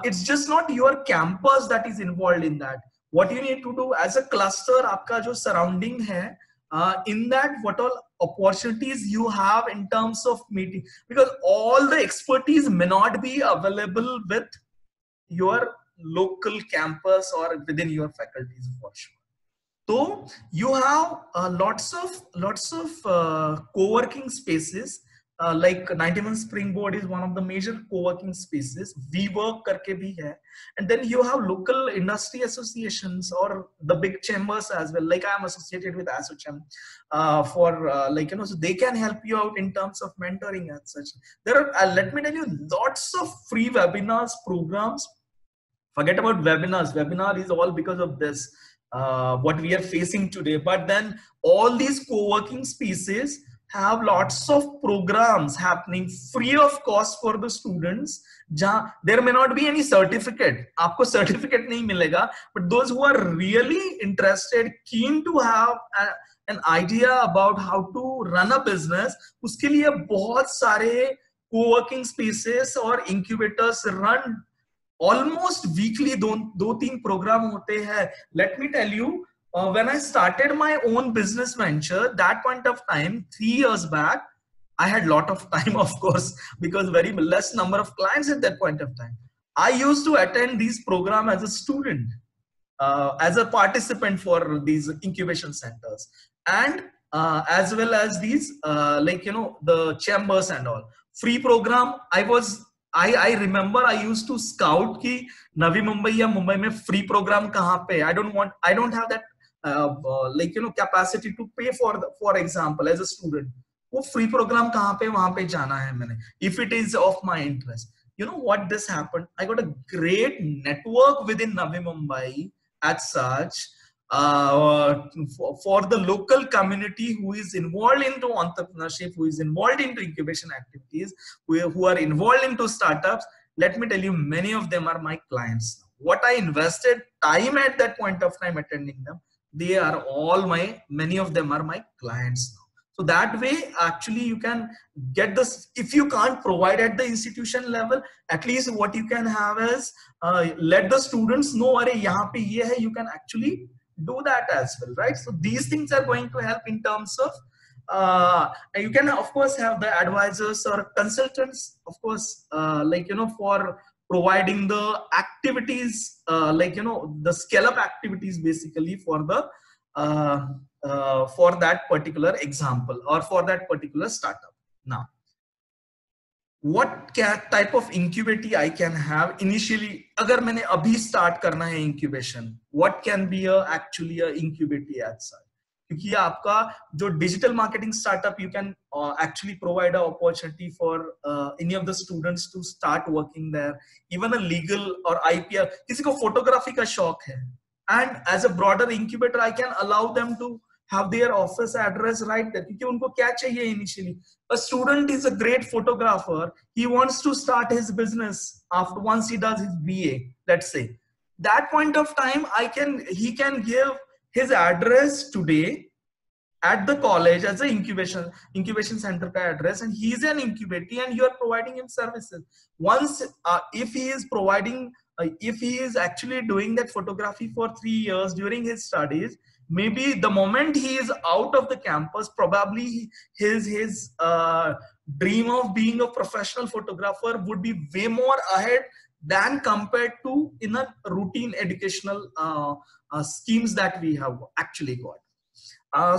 it's just not your campus that is involved in that. What you need to do as a cluster, आपका जो surrounding है, in that what all opportunities you have in terms of meeting, because all the expertise may not be available with your local campus or within your faculties for sure. So you have lots of co-working spaces, like 91 Springboard is one of the major co-working spaces. WeWork करके भी है, and then you have local industry associations or the big chambers as well. Like I am associated with ASSOCHAM so they can help you out in terms of mentoring and such. There are let me tell you, lots of free webinars, programs. Forget about webinars. Webinar is all because of this. What we are facing today, but then all these co-working spaces have lots of programs happening free of cost for the students. There may not be any certificate, आपको certificate नहीं मिलेगा, but those who are really interested, keen to have an idea about how to run a business, उसके लिए बहुत सारे co-working spaces और incubators run almost weekly. दो तीन program होते हैं. Let me tell you, when I started my own business venture, that point of time, 3 years back, I had a lot of time, of course, because very less number of clients at that point of time. I used to attend these programs as a student, as a participant for these incubation centers, and as well as these, the chambers and all. Free program, I remember I used to scout कि Navi Mumbai या मुंबई में free program कहाँ पे. I don't have that capacity to pay for example as a student. वो free program कहाँ पे, वहाँ पे जाना है मैंने. If it is of my interest, you know what this happened? I got a great network within Navi Mumbai as such. For the local community who is involved into entrepreneurship, who is involved into incubation activities, who are involved into startups, let me tell you, many of them are my clients. What I invested time at that point of time attending them, many of them are my clients now. So that way, actually, you can get this. If you can't provide at the institution level, at least what you can have is let the students know, अरे यहाँ पे ये है, you can actually do that as well, right? So these things are going to help in terms of you can of course have the advisors or consultants, of course, for providing the activities, the scale up activities basically for the for that particular example or for that particular startup. Now, what type of incubation I can have initially? अगर मैंने अभी start करना है incubation, what can be actually a incubation as such? क्योंकि आपका जो digital marketing startup, you can actually provide an opportunity for any of the students to start working there. Even a legal or IPR, किसी को photography का शौक है, and as a broader incubator, I can allow them to have their office address right there. क्योंकि उनको क्या चाहिए initially? A student is a great photographer. He wants to start his business after once he does his BA, let's say. That point of time, he can give his address today at the college as an incubation center ka address, and he is an incubator and you are providing him services. Once if he is providing if he is actually doing that photography for 3 years during his studies, maybe the moment he is out of the campus, probably his dream of being a professional photographer would be way more ahead than compared to in a routine educational schemes that we have actually got.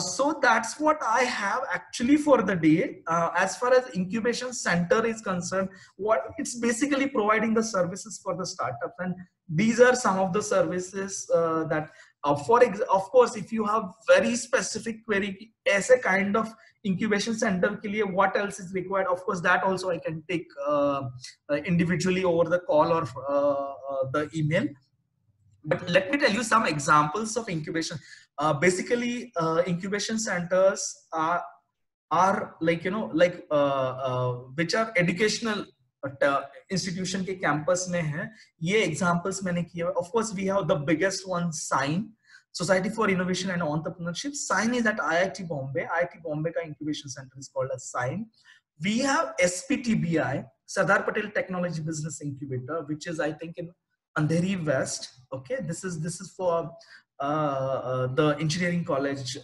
So that's what I have actually for the day. As far as incubation center is concerned, what it's basically providing the services for the startups, and these are some of the services that of course, if you have very specific query, as a kind of incubation center के लिए what else is required, of course that also I can take individually over the call or the email. But let me tell you some examples of incubation. Basically, incubation centers are like which are educational institution के campus में है. ये examples मैंने किए. Of course, we have the biggest one, SIGN, Society for Innovation and Entrepreneurship. SIGN is at IIT Bombay. IIT Bombay का incubation center is called as SIGN. We have SPTBI, Sardar Patel Technology Business Incubator, which is I think in Andheri West. Okay, this is for the engineering college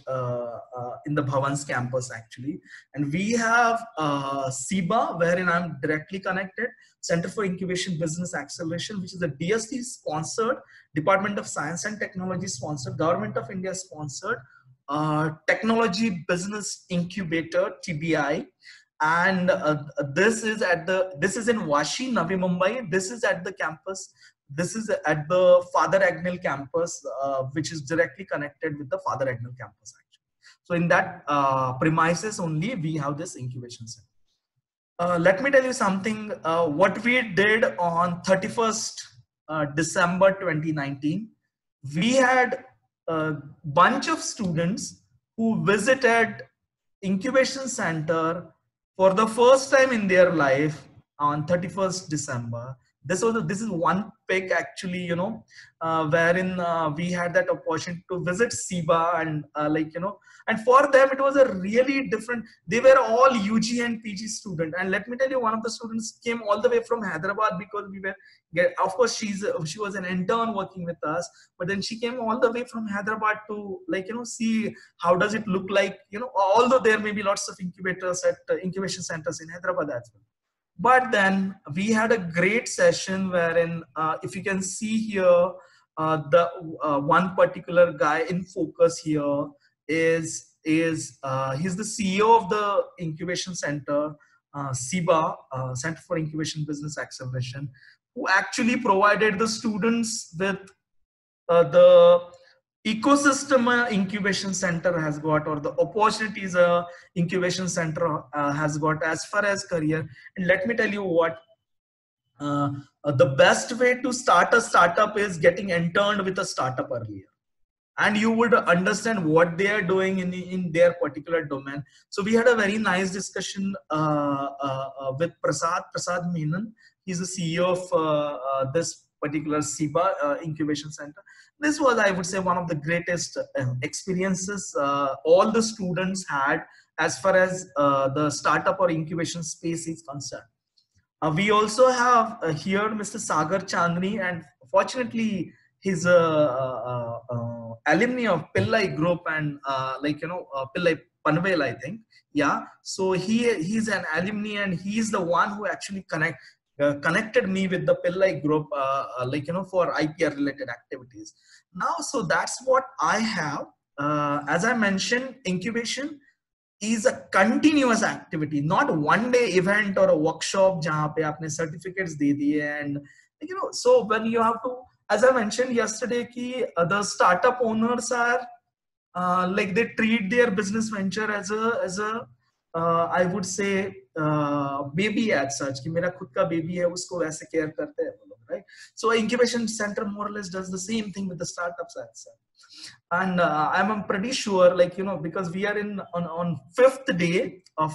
in the Bhavans campus actually. And we have SIBA, wherein I'm directly connected, Center for Incubation Business Acceleration, which is a DST sponsored, Department of Science and Technology sponsored, Government of India sponsored technology business incubator, TBI. And this is in Vashi, Navi Mumbai. This is at the campus. This is at the Father Agnel campus, which is directly connected with the Father Agnel campus actually. So in that premises only, we have this incubation center. Let me tell you something, what we did on 31st December 2019. We had a bunch of students who visited incubation center for the first time in their life on 31st December. This is one pick actually, wherein we had that opportunity to visit SIBA, and and for them it was a really different. They were all UG and PG student, and let me tell you, one of the students came all the way from Hyderabad because of course she was an intern working with us, but then she came all the way from Hyderabad to see how does it look like, although there may be lots of incubators at incubation centers in Hyderabad as well. But then we had a great session wherein, if you can see here, the one particular guy in focus here he's the CEO of the incubation center, SIBA, Center for Incubation Business Acceleration, who actually provided the students with the ecosystem incubation center has got, or the opportunities incubation center has got as far as career. And let me tell you what, the best way to start a startup is getting interned with a startup earlier, and you would understand what they are doing in their particular domain. So we had a very nice discussion with Prasad Menon. He's the CEO of this particular SIBA incubation center. This was, I would say, one of the greatest experiences all the students had as far as the startup or incubation space is concerned. We also have here Mr. Sagar Chandni, and fortunately he's alumni of Pillai Group and Pillai Panvel, I think. Yeah. So he's an alumni, and he's the one who actually connected me with the Pillai group, for IPR related activities. Now, so that's what I have. As I mentioned, incubation is a continuous activity, not one day event or a workshop जहाँ पे आपने certificates दे दिए, and so when you have to, as I mentioned yesterday, कि the startup owners are like they treat their business venture as a I would say baby as such, कि मेरा खुद का baby है, उसको वैसे care करते हैं वो लोग, right? So incubation center more or less does the same thing with the startups as such. And I'm pretty sure, because we are on fifth day of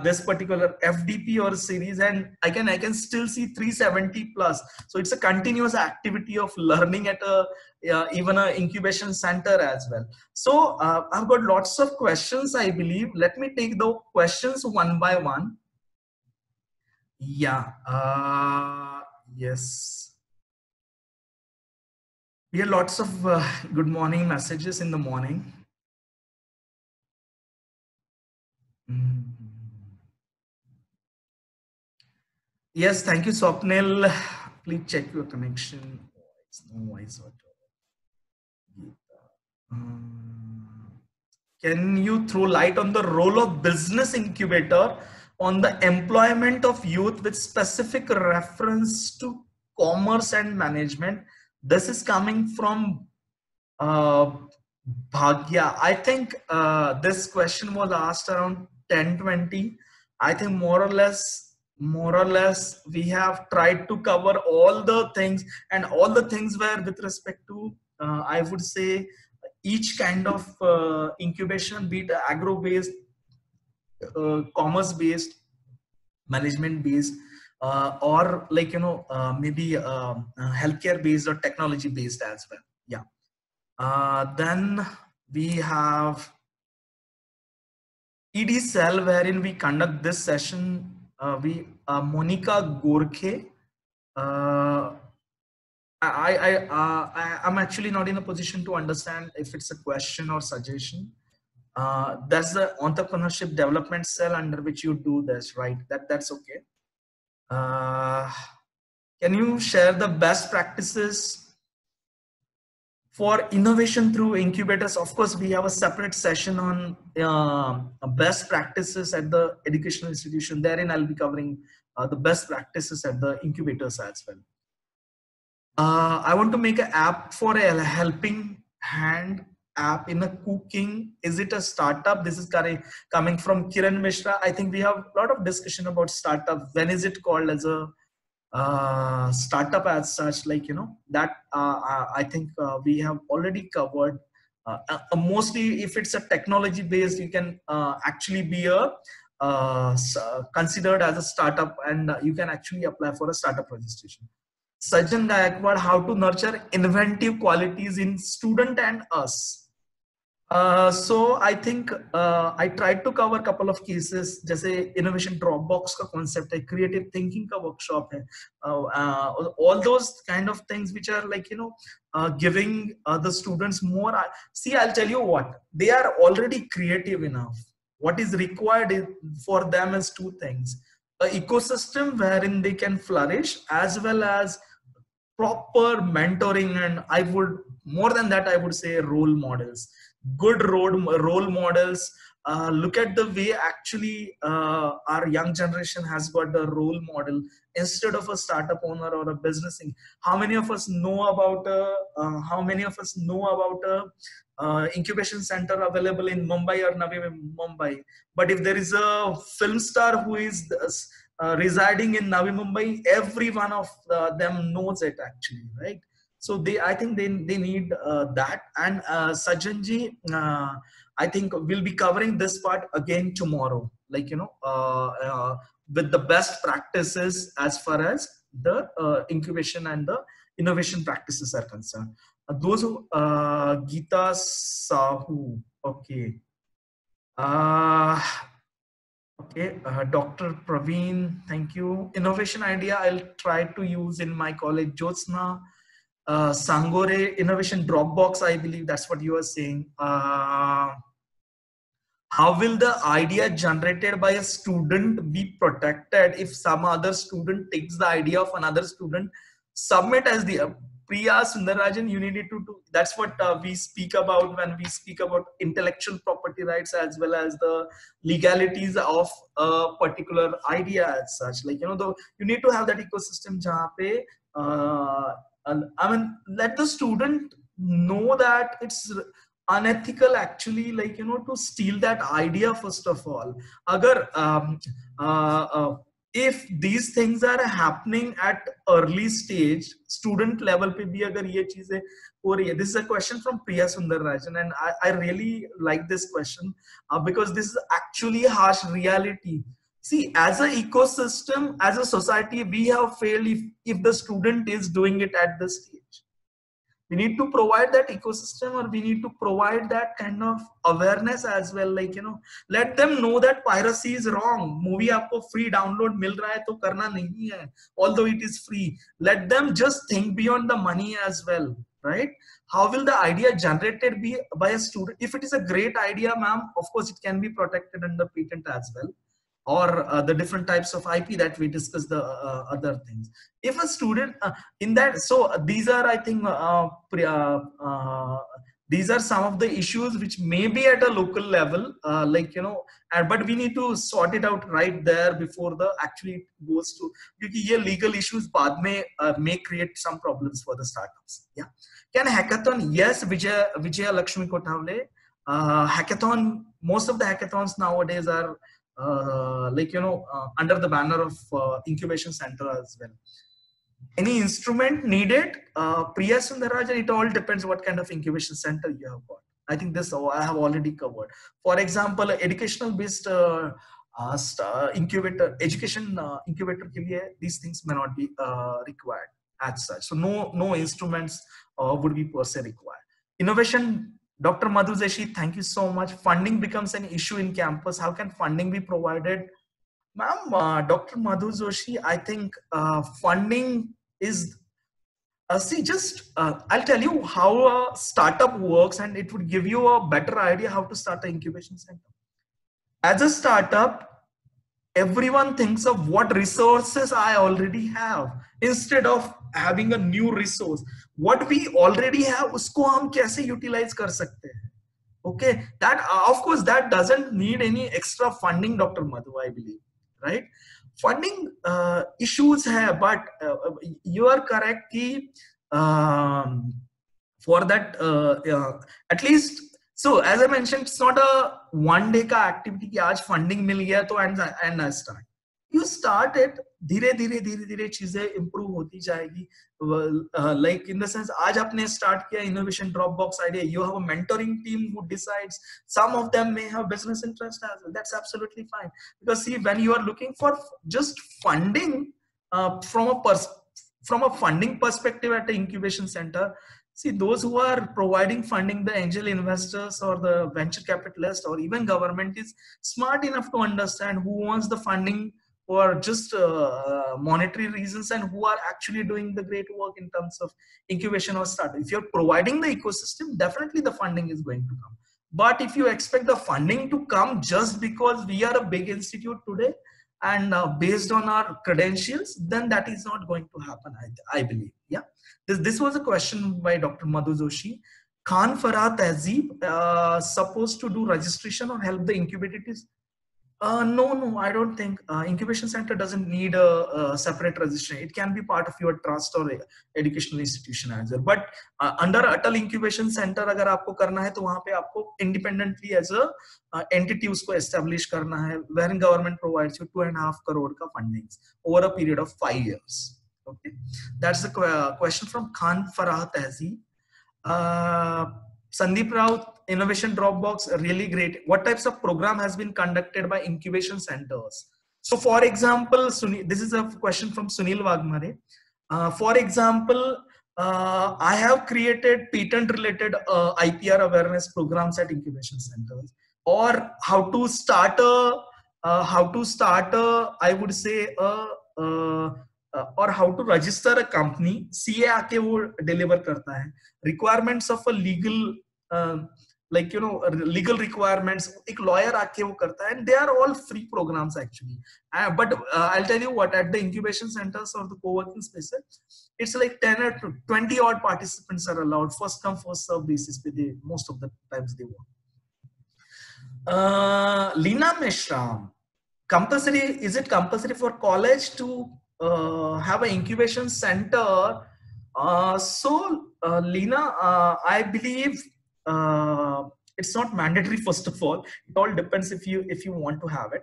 this particular FDP or series, and I can still see 370 plus. So it's a continuous activity of learning at even a incubation center as well. So I've got lots of questions, I believe. Let me take the questions one by one. Yeah. Yes. We have lots of good morning messages in the morning. Yes, thank you, Swapnil. Please check your connection. It's no voice whatsoever. Can you throw light on the role of business incubator on the employment of youth with specific reference to commerce and management? This is coming from Bhagya. I think this question was asked around 10:20. I think more or less we have tried to cover all the things, and all the things were with respect to I would say each kind of incubation, be it agro based, commerce based, management based, or maybe healthcare based or technology based as well. Yeah. Then we have ED cell, wherein we conduct this session. Monica Gorkhe. I'm actually not in a position to understand if it's a question or suggestion. That's the entrepreneurship development cell under which you do this, right? That's okay. Can you share the best practices for innovation through incubators? Of course, we have a separate session on best practices at the educational institution. Therein, I'll be covering the best practices at the incubators as well. I want to make an app for a helping hand app in a cooking. Is it a startup? This is coming from Kiran Mishra. I think we have a lot of discussion about startup. When is it called as a startup as such? That I think we have already covered. Mostly if it's a technology based, you can actually be considered as a startup, and you can actually apply for a startup registration. Sajjan Gaikwad, how to nurture inventive qualities in student and us. So I think I tried to cover a couple of cases, जैसे innovation Dropbox का concept है, creative thinking का workshop है, all those kind of things which are giving the students more. See, I'll tell you what, they are already creative enough. What is required for them is two things: an ecosystem wherein they can flourish, as well as proper mentoring, and I would, more than that, I would say role models. Good role models. Look at the way actually our young generation has got the role model instead of a startup owner or a business. How many of us know about incubation center available in Mumbai or Navi Mumbai? But if there is a film star who is residing in Navi Mumbai, every one of them knows it actually, right? So I think they need that. And Sajjanji, I think we'll be covering this part again tomorrow, with the best practices as far as the incubation and the innovation practices are concerned. Those who, Geeta Sahu, okay. Okay, Dr. Praveen, thank you. Innovation idea I'll try to use in my college. Jyotsna, Sangore, innovation Dropbox, I believe that's what you are saying. how will the idea generated by a student be protected if some other student takes the idea of another student, submit as the Priya Sundararajan, you needed to do. That's what we speak about when we speak about intellectual property rights as well as the legalities of a particular idea as such. Like, you know, though you need to have that ecosystem jahan pe, I mean, let the student know that it's unethical actually, like, you know, to steal that idea first of all. Agar if these things are happening at early stage, student level pe bhi agar ye cheeze ho rahi hai. This is a question from Priya Sundararajan, and I really like this question because this is actually harsh reality. See, as an ecosystem, as a society, we have failed if the student is doing it at this stage. We need to provide that ecosystem, or we need to provide that kind of awareness as well. Like, you know, let them know that piracy is wrong. Movie aapko free download mil raha hai to karna nahi hai, although it is free. Let them just think beyond the money as well, right? How will the idea generated be by a student? If it is a great idea, ma'am, of course it can be protected under patent as well, or the different types of IP that we discussed, the other things. If a student in that, so these are, I think, these are some of the issues which may be at a local level, like, you know, but we need to sort it out right there before the actually goes to, because ye legal issues baad mein may create some problems for the startups. Yeah. Can hackathon? Yes, Vijaya Lakshmi Kothavle. Hackathon, most of the hackathons nowadays are like, you know, under the banner of incubation center as well. Any instrument needed? Priya Sundararajan, it all depends what kind of incubation center you have got. I think this I have already covered. For example, educational based incubator, education incubator ke liye, these things may not be required as such. So no instruments would be per se required. Innovation, Dr. Madhu Joshi, thank you so much. Funding becomes an issue in campus. How can funding be provided? Ma'am, Dr. Madhu Joshi, I think funding is, see, just I'll tell you how a startup works, and it would give you a better idea how to start an incubation center. As a startup, everyone thinks of what resources I already have instead of having a new resource. What we already have, usko hum kaise utilize kar sakte hain? Okay, that of course that doesn't need any extra funding, Dr. Madhu, I believe, right? Funding issues hai, but you are correct ki, for that at least. So as I mentioned, it's not a one day ka activity ki aaj funding mil gaya to and I start. You start it, धीरे धीरे चीजें improve होती जाएगी. Like in the sense, आज आपने start किया innovation Dropbox idea, you have a mentoring team who decides. Some of them may have business interest as well. That's absolutely fine, because see, when you are looking for just funding from a funding perspective at the incubation center, see, those who are providing funding, the angel investors or the venture capitalist or even government, is smart enough to understand who wants the funding for just monetary reasons and who are actually doing the great work in terms of incubation or startup. If you're providing the ecosystem, definitely the funding is going to come. But if you expect the funding to come just because we are a big institute today and based on our credentials, then that is not going to happen, I believe. Yeah. This was a question by Dr. Madhu Joshi. Khan Farah Tehzeeb supposed to do registration or help the incubators? No, I don't think. Incubation center doesn't need a separate registration. It can be part of your trust or educational institution as well. But under Atal Incubation Center, अगर आपको करना है तो वहाँ पे आपको independently as a entity उसको establish करना है, wherein government provides you 2.5 crore का fundings over a period of 5 years. Okay, that's the question from Khan Farah Tehzeeb. Sandeep Rao, Innovation Dropbox, really great. What types of program has been conducted by incubation centers? So for example, this is a question from Sunil Wagmare. For example, I have created patent related IPR awareness programs at incubation centers, or how to start a I would say or how to register a company. CA आके वो deliver करता है. Requirements of a legal like legal requirements, एक lawyer आके वो करता है, and they are all free programs actually. But I'll tell you what, at the incubation centers or the co-working spaces, it's like 10 or 20 odd participants are allowed, first come first serve basis पे they most of the times they work. Leena Meshram, compulsory, is it compulsory for college to have an incubation center? Leena, I believe it's not mandatory. First of all, it all depends if you want to have it.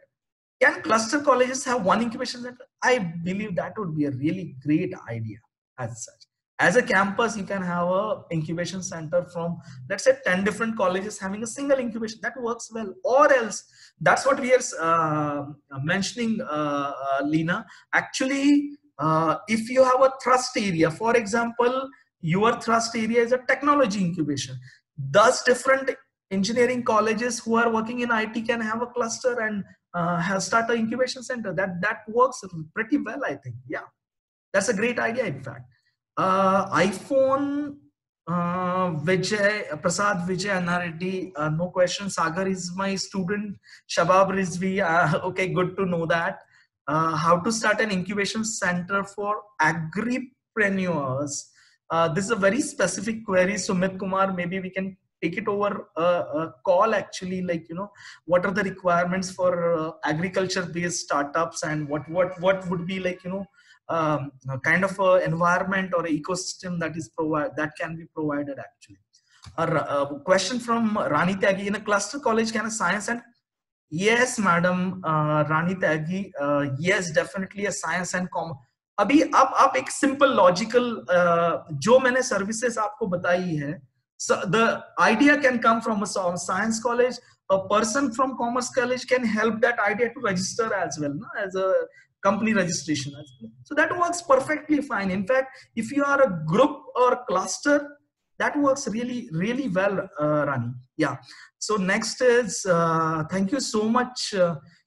Can cluster colleges have one incubation center? I believe that would be a really great idea as such. As a campus, you can have a incubation center from, let's say, 10 different colleges having a single incubation. That works well. Or else, that's what we are mentioning, Leena. Actually, if you have a thrust area, for example, your thrust area is a technology incubation. Thus, different engineering colleges who are working in IT can have a cluster and start an incubation center. That works pretty well, I think. Yeah, that's a great idea, in fact. iPhone, Vijay, Prasad Vijay Annareddy, no question. Sagar is my student. Shabab Rizvi, okay, good to know that. How to start an incubation center for agripreneurs? This is a very specific query. Sumit Kumar, maybe we can take it over a call actually, like, what are the requirements for agriculture based startups, and what would be like, kind of a environment or ecosystem that can be provided actually. A question from Rani Tyagi: in a cluster college, can a science and yes, madam, Rani Tyagi, yes, definitely a science and commerce. अभी आप एक simple logical जो मैंने services आपको बताई है, so the idea can come from a science college. A person from commerce college can help that idea to register as well, no? As a company registration as well. So that works perfectly fine. In fact, if you are a group or cluster, that works really, really well, Rani. Yeah. So next is, thank you so much.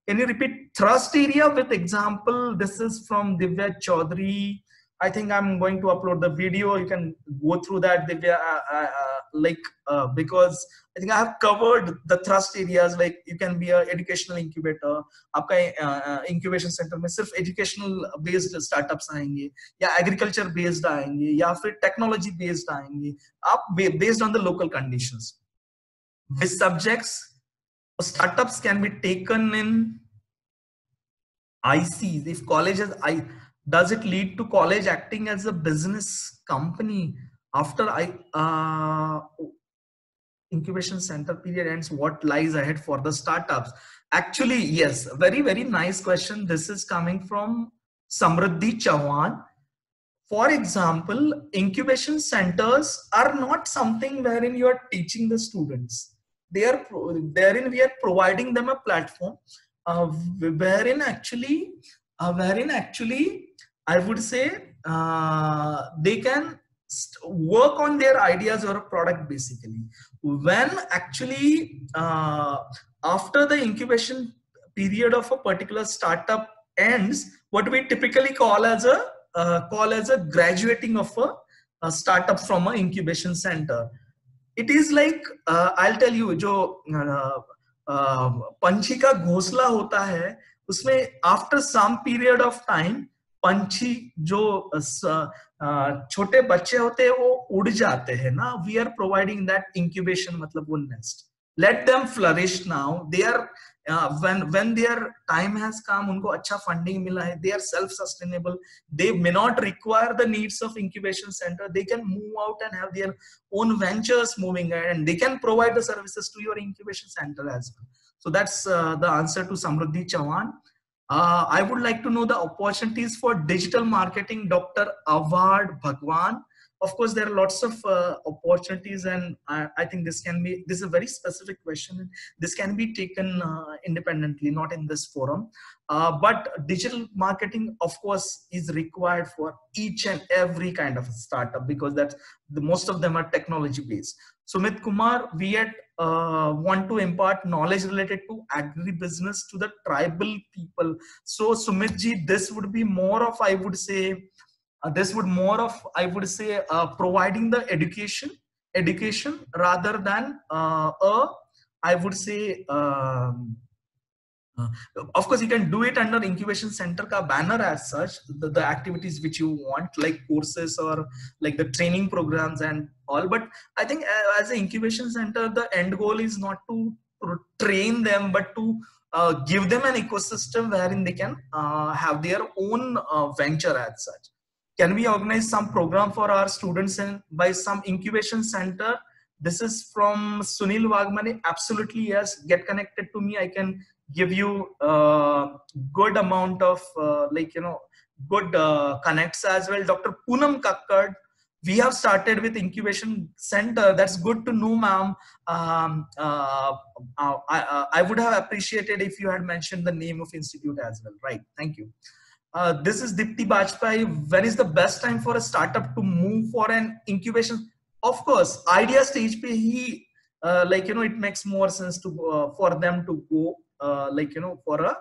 Can you repeat thrust area with example? This is from Divya Chaudhary. I think I'm going to upload the video. You can go through that, Divya, because I think I have covered the thrust areas. Like, you can be an educational incubator. आपका incubation center में सिर्फ educational based startups आएंगे, या agriculture based आएंगे, या फिर technology based आएंगे. आप based on the local conditions. Which subjects startups can be taken in ICs? If colleges, does it lead to college acting as a business company after incubation center period ends? What lies ahead for the startups? Actually, yes, very, very nice question. This is coming from Samriddhi Chauhan. For example, incubation centers are not something wherein you are teaching the students. Therein we are providing them a platform wherein actually I would say they can work on their ideas or a product basically. When actually after the incubation period of a particular startup ends, what we typically call as a graduating of a startup from an incubation center. It is like I'll tell you, जो पंछी का घोंसला होता है, उसमें after some period of time पंछी जो छोटे बच्चे होते हैं वो उड़ जाते हैं ना. We are providing that incubation, मतलब वो nest. Let them flourish now. They are when their time has come, उनको अच्छा funding मिला है, they are self-sustainable. They may not require the needs of incubation center. They can move out and have their own ventures moving ahead, and they can provide the services to your incubation center as well. So that's the answer to Samriddhi Chauhan. I would like to know the opportunities for digital marketing, Dr. Awad Bhagwan. Of course, there are lots of opportunities, and I think this is a very specific question. This can be taken independently, not in this forum. But digital marketing, of course, is required for each and every kind of startup, because most of them are technology based. Sumit Kumar, we want to impart knowledge related to agribusiness to the tribal people. So Sumit ji, this would be more of, I would say, providing the education education rather than I would say, uh, of course, you can do it under incubation center ka banner as such, the activities which you want, like courses or like the training programs and all. But I think as an incubation center, the end goal is not to train them, but to give them an ecosystem wherein they can have their own venture as such. Can we organize some program for our students and by some incubation center? This is from Sunil Wagmane. Absolutely, yes. Get connected to me. I can give you good amount of good connects as well. Dr. Poonam Kakkad, we have started with incubation center. That's good to know, ma'am. I would have appreciated if you had mentioned the name of institute as well. Right. Thank you. This is Dipti Bajpai. When is the best time for a startup to move for an incubation? Of course, idea stage pe he, it makes more sense to for them to go for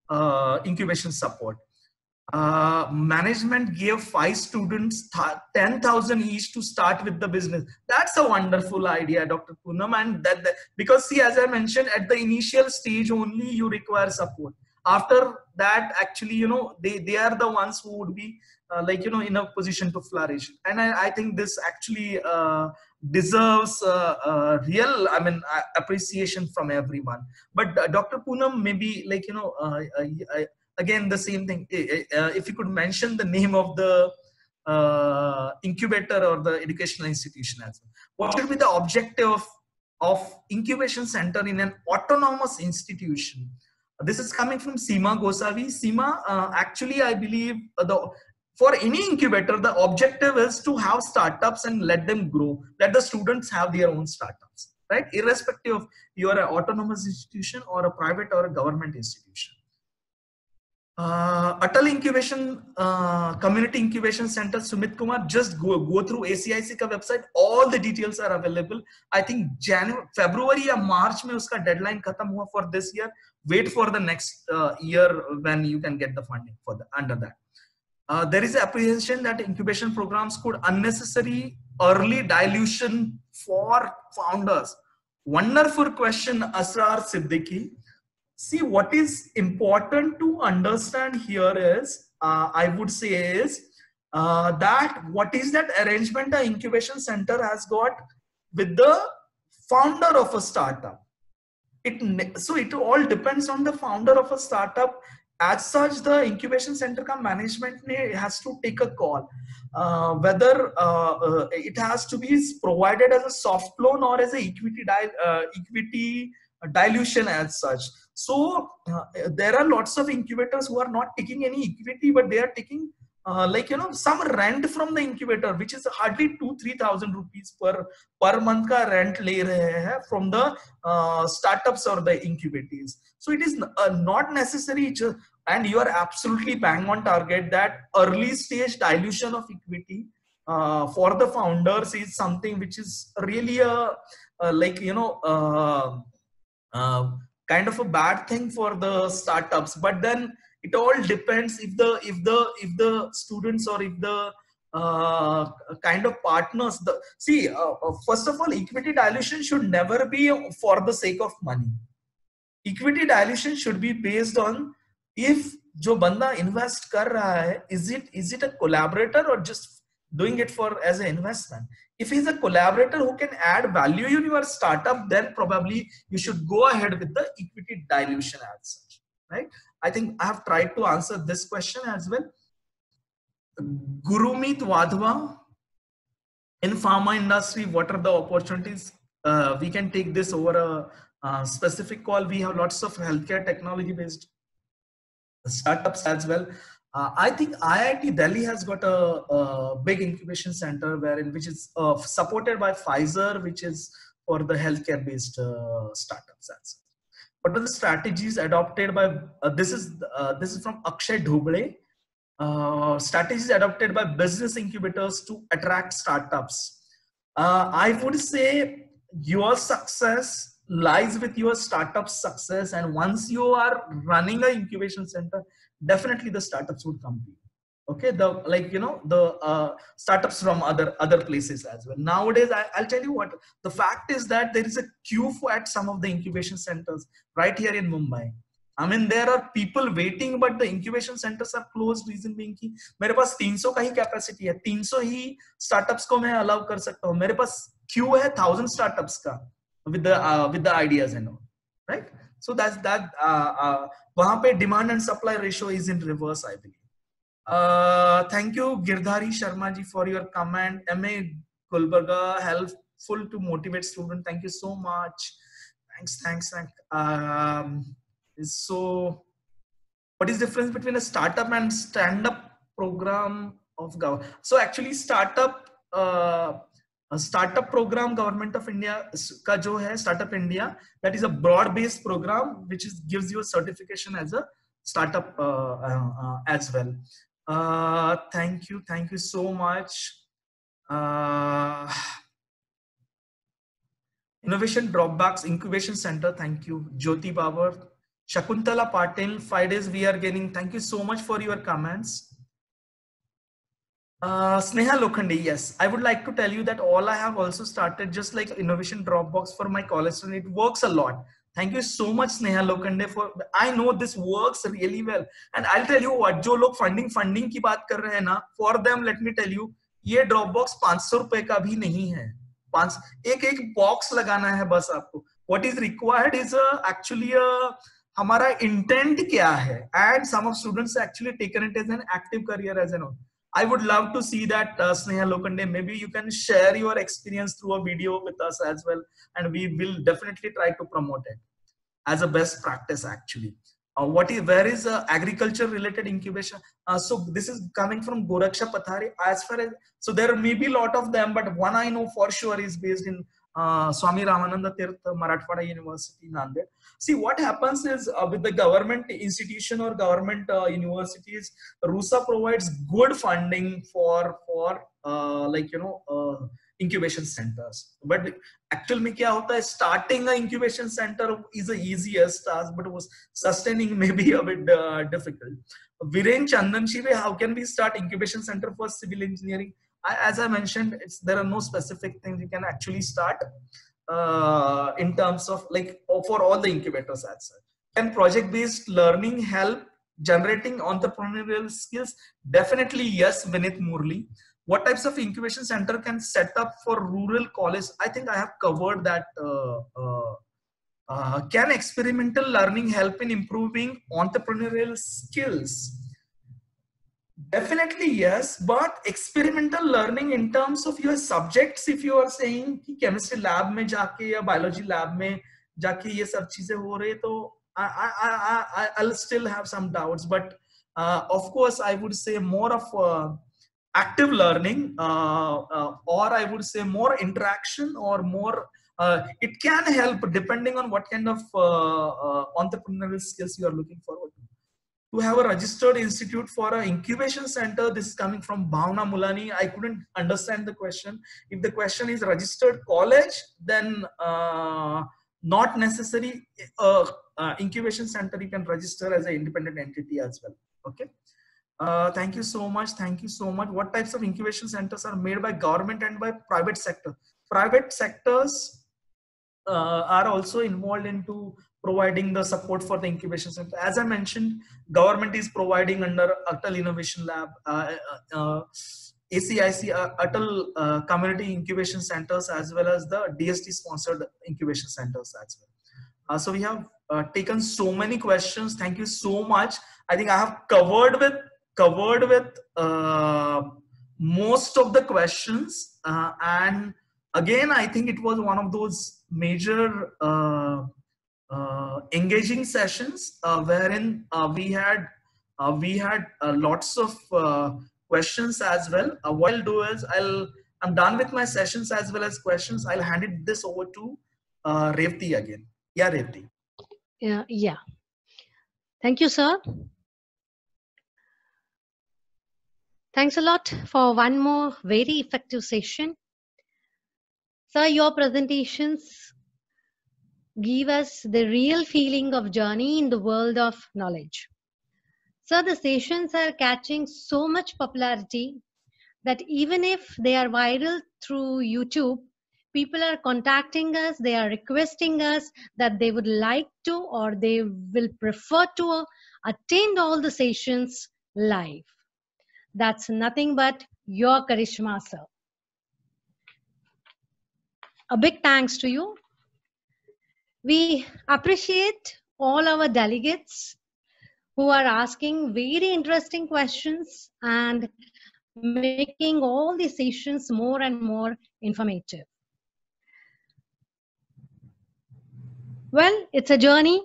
a incubation support. Management gave 5 students 10,000 each to start with the business. That's a wonderful idea, Dr. Poonam. And because see, as I mentioned, at the initial stage only you require support. After that, actually, they are the ones who would be in a position to flourish. And I think this actually deserves real, appreciation from everyone. But Dr. Poonam, maybe again the same thing. If you could mention the name of the incubator or the educational institution as well. What should be the objective of incubation center in an autonomous institution? This is coming from Seema Gosavi. Seema, actually, I believe for any incubator, the objective is to have startups and let them grow. Let the students have their own startups, right? Irrespective of you are an autonomous institution or a private or a government institution. Atal Incubation Community Incubation Center, Sumit Kumar, just go through ACIC ka website. All the details are available. I think February or March mein uska deadline khatam hua for this year. Wait for the next year when you can get the funding for under that. There is apprehension that incubation programs could unnecessary early dilution for founders. Wonderful question, Asrar Siddiqui. See, what is important to understand here is, I would say is that what is that arrangement the incubation center has got with the founder of a startup. So it all depends on the founder of a startup. As such, the incubation center ka management has to take a call whether it has to be provided as a soft loan or as a equity dilution as such. So there are lots of incubators who are not taking any equity, but they are taking some rent from the incubator, which is hardly 2,000-3,000 rupees per month ka rent le rahe hai from the startups or the incubators. So it is not necessary, and you are absolutely bang on target that early stage dilution of equity for the founders is something which is really a kind of a bad thing for the startups. But then it all depends if the students or if the kind of partners. First of all, equity dilution should never be for the sake of money. Equity dilution should be based on if जो बंदा invest कर रहा है, is it a collaborator or just doing it for as an investment? If he's a collaborator who can add value in your startup, then probably you should go ahead with the equity dilution as such, right? I think I have tried to answer this question as well. Gurumeet Wadhwa, in pharma industry, what are the opportunities? We can take this over a specific call. We have lots of healthcare technology based startups as well. I think IIT Delhi has got a big incubation center which is supported by Pfizer, which is for the healthcare based startups. What are the strategies adopted by this is from Akshay Dhuble. Strategies adopted by business incubators to attract startups. I would say your success lies with your startup success, and once you are running an incubation center, definitely the startups would come to you. Okay, the like the startups from other places as well. Nowadays, I'll tell you what, the fact is that there is a queue for at some of the incubation centers right here in Mumbai. I mean, there are people waiting, but the incubation centers are closed. Reason being कि मेरे पास 300 का ही capacity है, 300 ही startups को मैं allow कर सकता हूँ. मेरे पास क्यू है 1000 स्टार्टअप्स का with the ideas and all, right? So that's that. वहाँ पे demand and supply ratio is in reverse, I believe. Thank you, Girdhari Sharma ji, for your comment. MA Gulbarga, helpful to motivate students. Thank you so much. Thanks. So, what is the difference between a startup and stand-up program of government? So, actually, a startup program government of India का जो है Startup India, that is a broad-based program which gives you a certification as a startup as well. Thank you so much. Innovation Dropbacks Incubation Center, thank you. Jyoti Babar, Shakuntala Patil, 5 days we are getting. Thank you so much for your comments. Sneha Lokhande, yes, I would like to tell you that all I have also started just like Innovation Dropbox for my college student. It works a lot. Thank you so much, Sneha Lokhande, for I know this works really well. And I'll tell you what, जो लोग funding की बात कर रहे हैं ना, for them let me tell you, ये Dropbox 500 रुपए का भी नहीं है. एक बॉक्स लगाना है बस आपको. What is required is actually हमारा intent क्या है, and some of students actually taken it as an active career as an. I would love to see that, Sneha Lokhande. Maybe you can share your experience through a video with us as well, and we will definitely try to promote it as a best practice actually. Where is agriculture related incubation? So this is coming from Goraksha Pathari. As far as, so there may be a lot of them, but one I know for sure is based in Swami Ramananda Tirtha Marathwada University, Nanded. See, what happens is with the government institution or government universities, RUSA provides good funding for incubation centers. But actually में क्या होता है, starting an incubation center is the easiest task, but was sustaining may be a bit difficult. Viren Chandan Shive, how can we start incubation center for civil engineering? As I mentioned, there are no specific things you can actually start in terms of like for all the incubators as such. Can project-based learning help generating entrepreneurial skills? Definitely yes, Vinith Murli. What types of incubation center can set up for rural college? I think I have covered that. Can experimental learning help in improving entrepreneurial skills? Definitely yes, but experimental learning in terms of your subjects, if you are saying कि chemistry lab में जाके या biology lab में जाके ये सब चीजें हो रही, तो I'll still have some doubts, but of course I would say more of active learning, or I would say more interaction or more. It can help depending on what kind of entrepreneurial skills you are looking forward to. To have a registered institute for an incubation center, this is coming from Bhavna Mulani. I couldn't understand the question. If the question is registered college, then not necessary. Incubation center you can register as an independent entity as well. Okay. Thank you so much. Thank you so much. What types of incubation centers are made by government and by private sector? Private sectors are also involved into providing the support for the incubation center. As I mentioned, government is providing under Atal Innovation Lab, ACIC, Atal Community Incubation Centers, as well as the DST sponsored incubation centers as well. So we have taken so many questions. Thank you so much. I think I have covered with most of the questions, and again, I think it was one of those major engaging sessions wherein we had lots of questions as well. What I'll do is I'm done with my sessions as well as questions. I'll hand this over to Revati again. Yeah, Revati.
Yeah. Thank you, sir. Thanks a lot for one more very effective session. Sir, your presentations give us the real feeling of journey in the world of knowledge. So the sessions are catching so much popularity that even if they are viral through YouTube, people are contacting us, they are requesting us that they would like to or they will prefer to attend all the sessions live. That's nothing but your charisma, sir. A big thanks to you. We appreciate all our delegates who are asking very interesting questions and making all the sessions more and more informative. Well, it's a journey.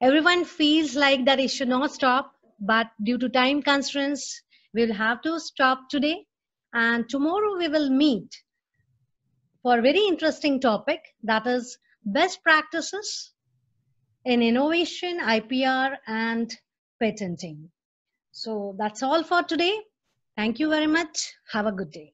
Everyone feels like that it should not stop, but due to time constraints, we'll have to stop today. And tomorrow we will meet for a very interesting topic, that is best practices in innovation, IPR, and patenting. So that's all for today. Thank you very much. Have a good day.